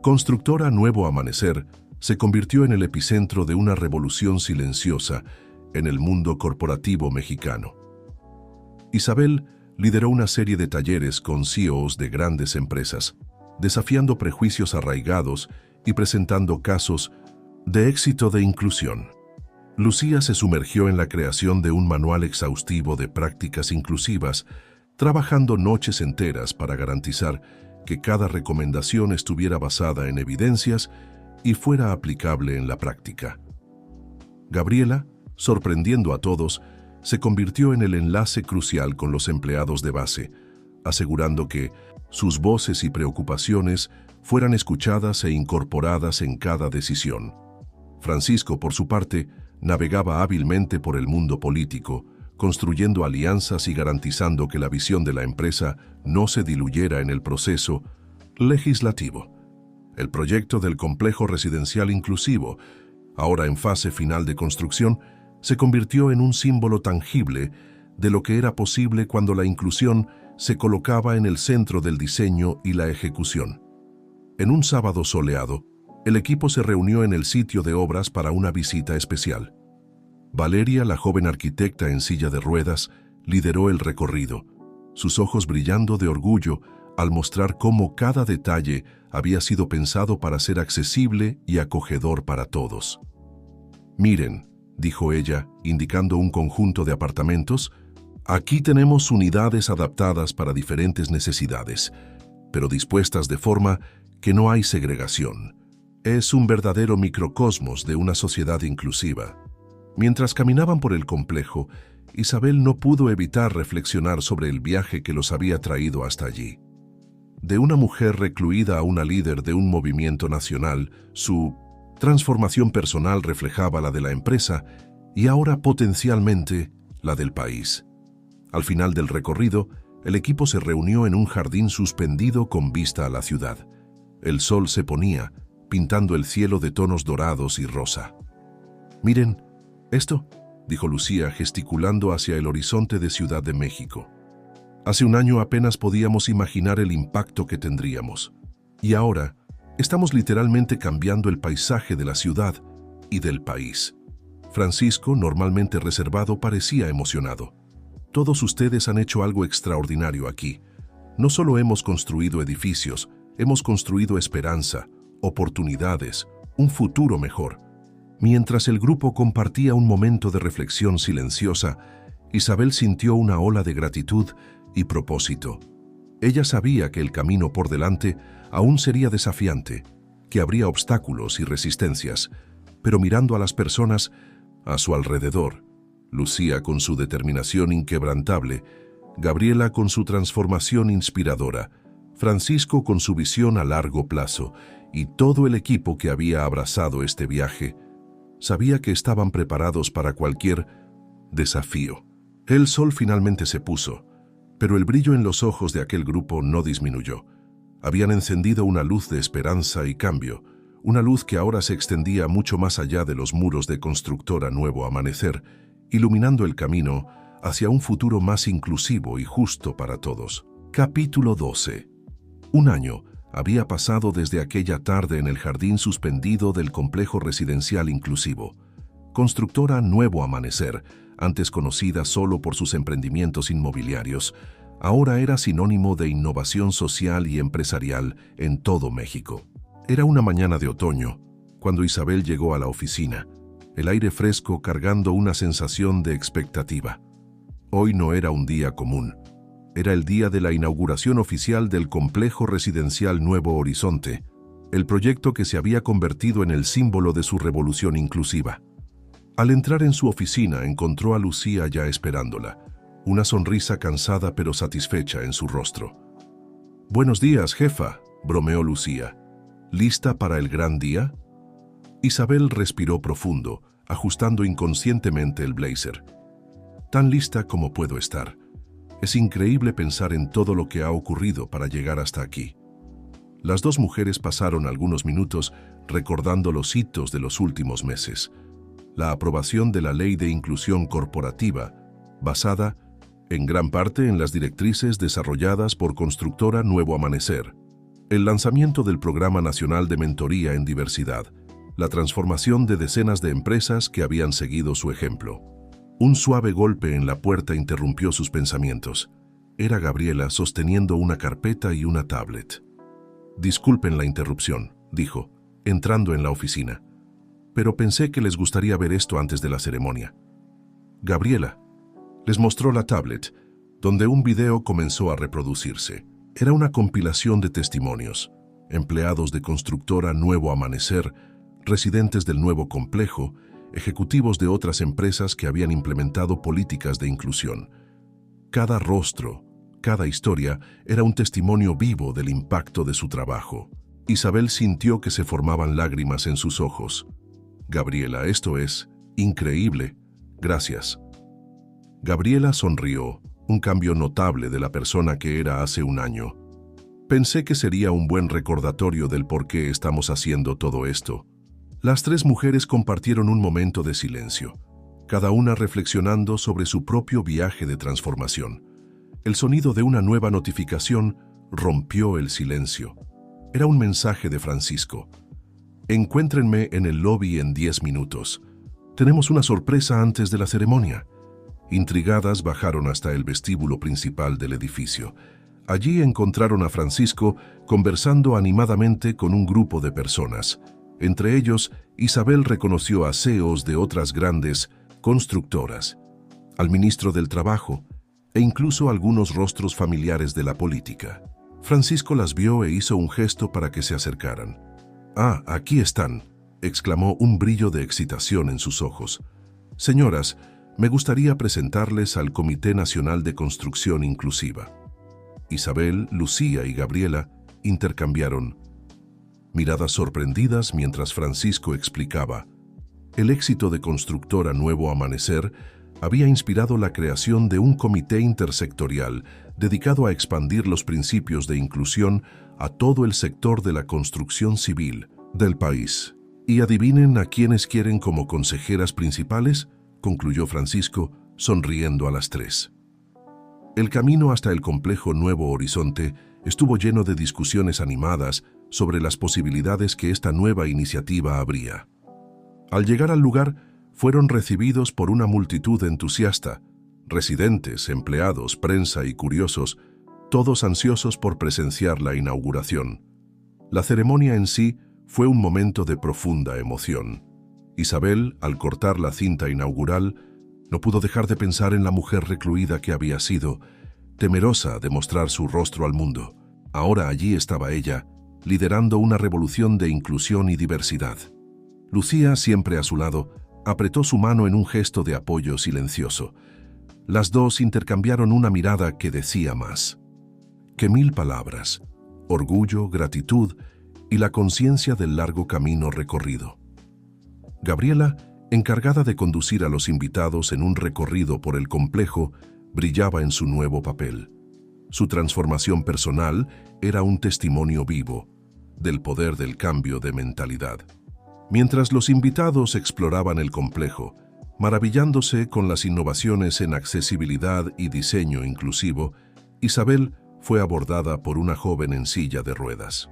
Constructora Nuevo Amanecer se convirtió en el epicentro de una revolución silenciosa en el mundo corporativo mexicano. Isabel lideró una serie de talleres con CEOs de grandes empresas, desafiando prejuicios arraigados y presentando casos de éxito de inclusión. Lucía se sumergió en la creación de un manual exhaustivo de prácticas inclusivas, trabajando noches enteras para garantizar que cada recomendación estuviera basada en evidencias y fuera aplicable en la práctica. Gabriela, sorprendiendo a todos, se convirtió en el enlace crucial con los empleados de base, asegurando que sus voces y preocupaciones fueran escuchadas e incorporadas en cada decisión. Francisco, por su parte, navegaba hábilmente por el mundo político, construyendo alianzas y garantizando que la visión de la empresa no se diluyera en el proceso legislativo. El proyecto del complejo residencial inclusivo, ahora en fase final de construcción, se convirtió en un símbolo tangible de lo que era posible cuando la inclusión se colocaba en el centro del diseño y la ejecución. En un sábado soleado, el equipo se reunió en el sitio de obras para una visita especial. Valeria, la joven arquitecta en silla de ruedas, lideró el recorrido, sus ojos brillando de orgullo al mostrar cómo cada detalle había sido pensado para ser accesible y acogedor para todos. «Miren», dijo ella, indicando un conjunto de apartamentos, «aquí tenemos unidades adaptadas para diferentes necesidades, pero dispuestas de forma que no hay segregación. Es un verdadero microcosmos de una sociedad inclusiva». Mientras caminaban por el complejo, Isabel no pudo evitar reflexionar sobre el viaje que los había traído hasta allí. De una mujer recluida a una líder de un movimiento nacional, su transformación personal reflejaba la de la empresa y ahora potencialmente la del país. Al final del recorrido, el equipo se reunió en un jardín suspendido con vista a la ciudad. El sol se ponía, pintando el cielo de tonos dorados y rosa. «Miren esto», dijo Lucía, gesticulando hacia el horizonte de Ciudad de México. Hace un año apenas podíamos imaginar el impacto que tendríamos. Y ahora, estamos literalmente cambiando el paisaje de la ciudad y del país. Francisco, normalmente reservado, parecía emocionado. «Todos ustedes han hecho algo extraordinario aquí. No solo hemos construido edificios, hemos construido esperanza, oportunidades, un futuro mejor». Mientras el grupo compartía un momento de reflexión silenciosa, Isabel sintió una ola de gratitud y propósito. Ella sabía que el camino por delante aún sería desafiante, que habría obstáculos y resistencias, pero mirando a las personas a su alrededor, Lucía con su determinación inquebrantable, Gabriela con su transformación inspiradora, Francisco con su visión a largo plazo y todo el equipo que había abrazado este viaje, sabía que estaban preparados para cualquier desafío. El sol finalmente se puso, pero el brillo en los ojos de aquel grupo no disminuyó. Habían encendido una luz de esperanza y cambio, una luz que ahora se extendía mucho más allá de los muros de Constructora Nuevo Amanecer, iluminando el camino hacia un futuro más inclusivo y justo para todos. Capítulo 12. Un año había pasado desde aquella tarde en el jardín suspendido del complejo residencial inclusivo. Constructora Nuevo Amanecer, antes conocida solo por sus emprendimientos inmobiliarios, ahora era sinónimo de innovación social y empresarial en todo México. Era una mañana de otoño, cuando Isabel llegó a la oficina, el aire fresco cargando una sensación de expectativa. Hoy no era un día común. Era el día de la inauguración oficial del complejo residencial Nuevo Horizonte, el proyecto que se había convertido en el símbolo de su revolución inclusiva. Al entrar en su oficina, encontró a Lucía ya esperándola, una sonrisa cansada pero satisfecha en su rostro. «Buenos días, jefa», bromeó Lucía. «¿Lista para el gran día?». Isabel respiró profundo, ajustando inconscientemente el blazer. «Tan lista como puedo estar. Es increíble pensar en todo lo que ha ocurrido para llegar hasta aquí». Las dos mujeres pasaron algunos minutos recordando los hitos de los últimos meses. La aprobación de la Ley de Inclusión Corporativa, basada en gran parte en las directrices desarrolladas por Constructora Nuevo Amanecer, el lanzamiento del Programa Nacional de Mentoría en Diversidad, la transformación de decenas de empresas que habían seguido su ejemplo. Un suave golpe en la puerta interrumpió sus pensamientos. Era Gabriela sosteniendo una carpeta y una tablet. «Disculpen la interrupción», dijo, entrando en la oficina. «Pero pensé que les gustaría ver esto antes de la ceremonia». Gabriela les mostró la tablet, donde un video comenzó a reproducirse. Era una compilación de testimonios. Empleados de Constructora Nuevo Amanecer, residentes del nuevo complejo, ejecutivos de otras empresas que habían implementado políticas de inclusión. Cada rostro, cada historia era un testimonio vivo del impacto de su trabajo. Isabel sintió que se formaban lágrimas en sus ojos. «Gabriela, esto es increíble. Gracias». Gabriela sonrió, un cambio notable de la persona que era hace un año. «Pensé que sería un buen recordatorio del por qué estamos haciendo todo esto». Las tres mujeres compartieron un momento de silencio, cada una reflexionando sobre su propio viaje de transformación. El sonido de una nueva notificación rompió el silencio. Era un mensaje de Francisco. «Encuéntrenme en el lobby en 10 minutos. Tenemos una sorpresa antes de la ceremonia». Intrigadas bajaron hasta el vestíbulo principal del edificio. Allí encontraron a Francisco conversando animadamente con un grupo de personas. Entre ellos, Isabel reconoció a CEOs de otras grandes constructoras, al ministro del Trabajo e incluso algunos rostros familiares de la política. Francisco las vio e hizo un gesto para que se acercaran. «Ah, aquí están», exclamó, un brillo de excitación en sus ojos. «Señoras, me gustaría presentarles al Comité Nacional de Construcción Inclusiva». Isabel, Lucía y Gabriela intercambiaron miradas sorprendidas mientras Francisco explicaba. El éxito de Constructora Nuevo Amanecer había inspirado la creación de un comité intersectorial dedicado a expandir los principios de inclusión a todo el sector de la construcción civil del país. «¿Y adivinen a quiénes quieren como consejeras principales?», concluyó Francisco, sonriendo a las tres. El camino hasta el complejo Nuevo Horizonte estuvo lleno de discusiones animadas sobre las posibilidades que esta nueva iniciativa abría. Al llegar al lugar, fueron recibidos por una multitud entusiasta, residentes, empleados, prensa y curiosos, todos ansiosos por presenciar la inauguración. La ceremonia en sí fue un momento de profunda emoción. Isabel, al cortar la cinta inaugural, no pudo dejar de pensar en la mujer recluida que había sido, temerosa de mostrar su rostro al mundo. Ahora allí estaba ella, liderando una revolución de inclusión y diversidad. Lucía, siempre a su lado, apretó su mano en un gesto de apoyo silencioso. Las dos intercambiaron una mirada que decía más que 1000 palabras: orgullo, gratitud y la conciencia del largo camino recorrido. Gabriela, encargada de conducir a los invitados en un recorrido por el complejo, brillaba en su nuevo papel. Su transformación personal era un testimonio vivo del poder del cambio de mentalidad. Mientras los invitados exploraban el complejo, maravillándose con las innovaciones en accesibilidad y diseño inclusivo, Isabel fue abordada por una joven en silla de ruedas.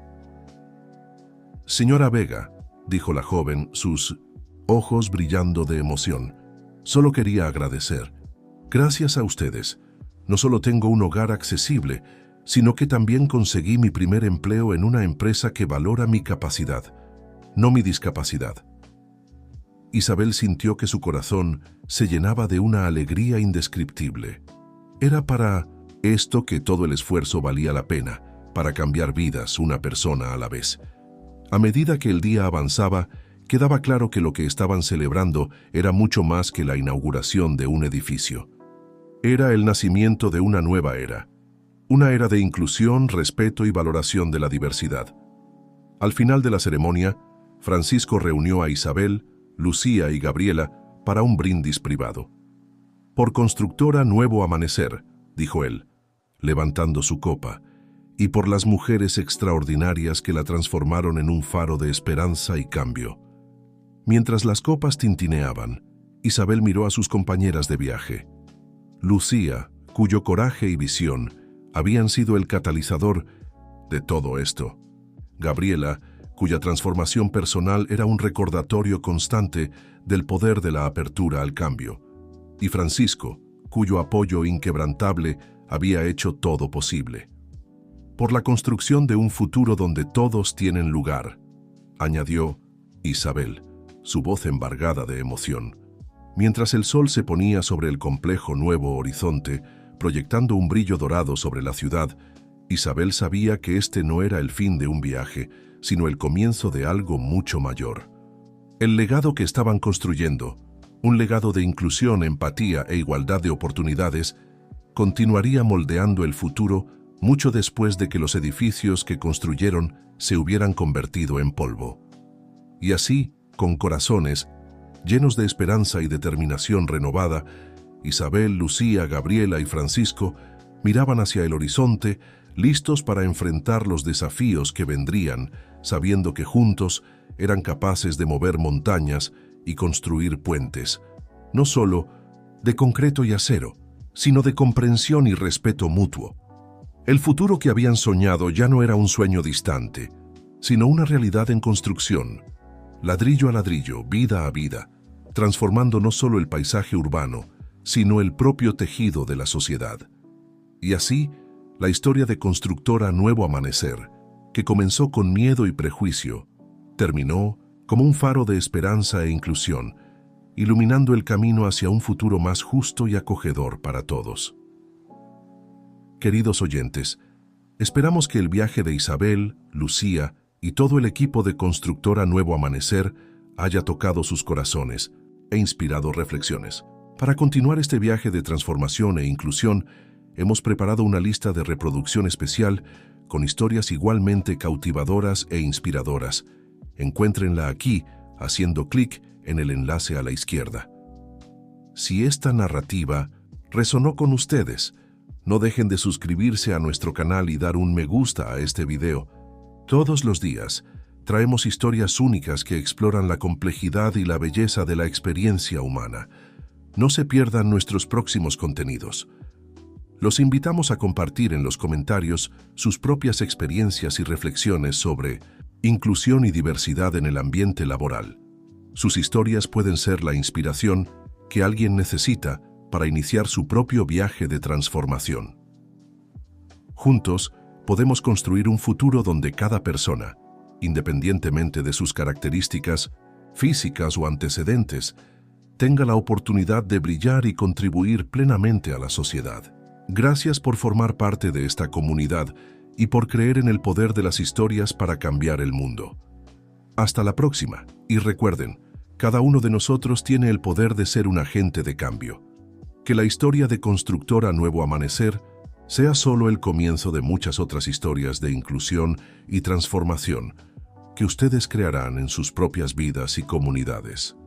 «Señora Vega», dijo la joven, sus ojos brillando de emoción, «solo quería agradecer. Gracias a ustedes, no solo tengo un hogar accesible, sino que también conseguí mi primer empleo en una empresa que valora mi capacidad, no mi discapacidad». Isabel sintió que su corazón se llenaba de una alegría indescriptible. Era para esto que todo el esfuerzo valía la pena, para cambiar vidas una persona a la vez. A medida que el día avanzaba, quedaba claro que lo que estaban celebrando era mucho más que la inauguración de un edificio. Era el nacimiento de una nueva era. Una era de inclusión, respeto y valoración de la diversidad. Al final de la ceremonia, Francisco reunió a Isabel, Lucía y Gabriela para un brindis privado. «Por Constructora Nuevo Amanecer», dijo él, levantando su copa, «y por las mujeres extraordinarias que la transformaron en un faro de esperanza y cambio». Mientras las copas tintineaban, Isabel miró a sus compañeras de viaje. Lucía, cuyo coraje y visión habían sido el catalizador de todo esto. Gabriela, cuya transformación personal era un recordatorio constante del poder de la apertura al cambio. Y Francisco, cuyo apoyo inquebrantable había hecho todo posible. Por la construcción de un futuro donde todos tienen lugar, añadió Isabel, su voz embargada de emoción. Mientras el sol se ponía sobre el complejo nuevo horizonte, proyectando un brillo dorado sobre la ciudad, Isabel sabía que este no era el fin de un viaje, sino el comienzo de algo mucho mayor. El legado que estaban construyendo, un legado de inclusión, empatía e igualdad de oportunidades, continuaría moldeando el futuro mucho después de que los edificios que construyeron se hubieran convertido en polvo. Y así, con corazones llenos de esperanza y determinación renovada, Isabel, Lucía, Gabriela y Francisco miraban hacia el horizonte, listos para enfrentar los desafíos que vendrían, sabiendo que juntos eran capaces de mover montañas y construir puentes, no solo de concreto y acero, sino de comprensión y respeto mutuo. El futuro que habían soñado ya no era un sueño distante, sino una realidad en construcción, ladrillo a ladrillo, vida a vida, transformando no solo el paisaje urbano, sino el propio tejido de la sociedad. Y así, la historia de Constructora Nuevo Amanecer, que comenzó con miedo y prejuicio, terminó como un faro de esperanza e inclusión, iluminando el camino hacia un futuro más justo y acogedor para todos. Queridos oyentes, esperamos que el viaje de Isabel, Lucía y todo el equipo de Constructora Nuevo Amanecer haya tocado sus corazones e inspirado reflexiones. Para continuar este viaje de transformación e inclusión, hemos preparado una lista de reproducción especial con historias igualmente cautivadoras e inspiradoras. Encuéntrenla aquí, haciendo clic en el enlace a la izquierda. Si esta narrativa resonó con ustedes, no dejen de suscribirse a nuestro canal y dar un me gusta a este video. Todos los días traemos historias únicas que exploran la complejidad y la belleza de la experiencia humana. No se pierdan nuestros próximos contenidos. Los invitamos a compartir en los comentarios sus propias experiencias y reflexiones sobre inclusión y diversidad en el ambiente laboral. Sus historias pueden ser la inspiración que alguien necesita para iniciar su propio viaje de transformación. Juntos, podemos construir un futuro donde cada persona, independientemente de sus características físicas o antecedentes, tenga la oportunidad de brillar y contribuir plenamente a la sociedad. Gracias por formar parte de esta comunidad y por creer en el poder de las historias para cambiar el mundo. Hasta la próxima, y recuerden, cada uno de nosotros tiene el poder de ser un agente de cambio. Que la historia de Constructora Nuevo Amanecer sea solo el comienzo de muchas otras historias de inclusión y transformación que ustedes crearán en sus propias vidas y comunidades.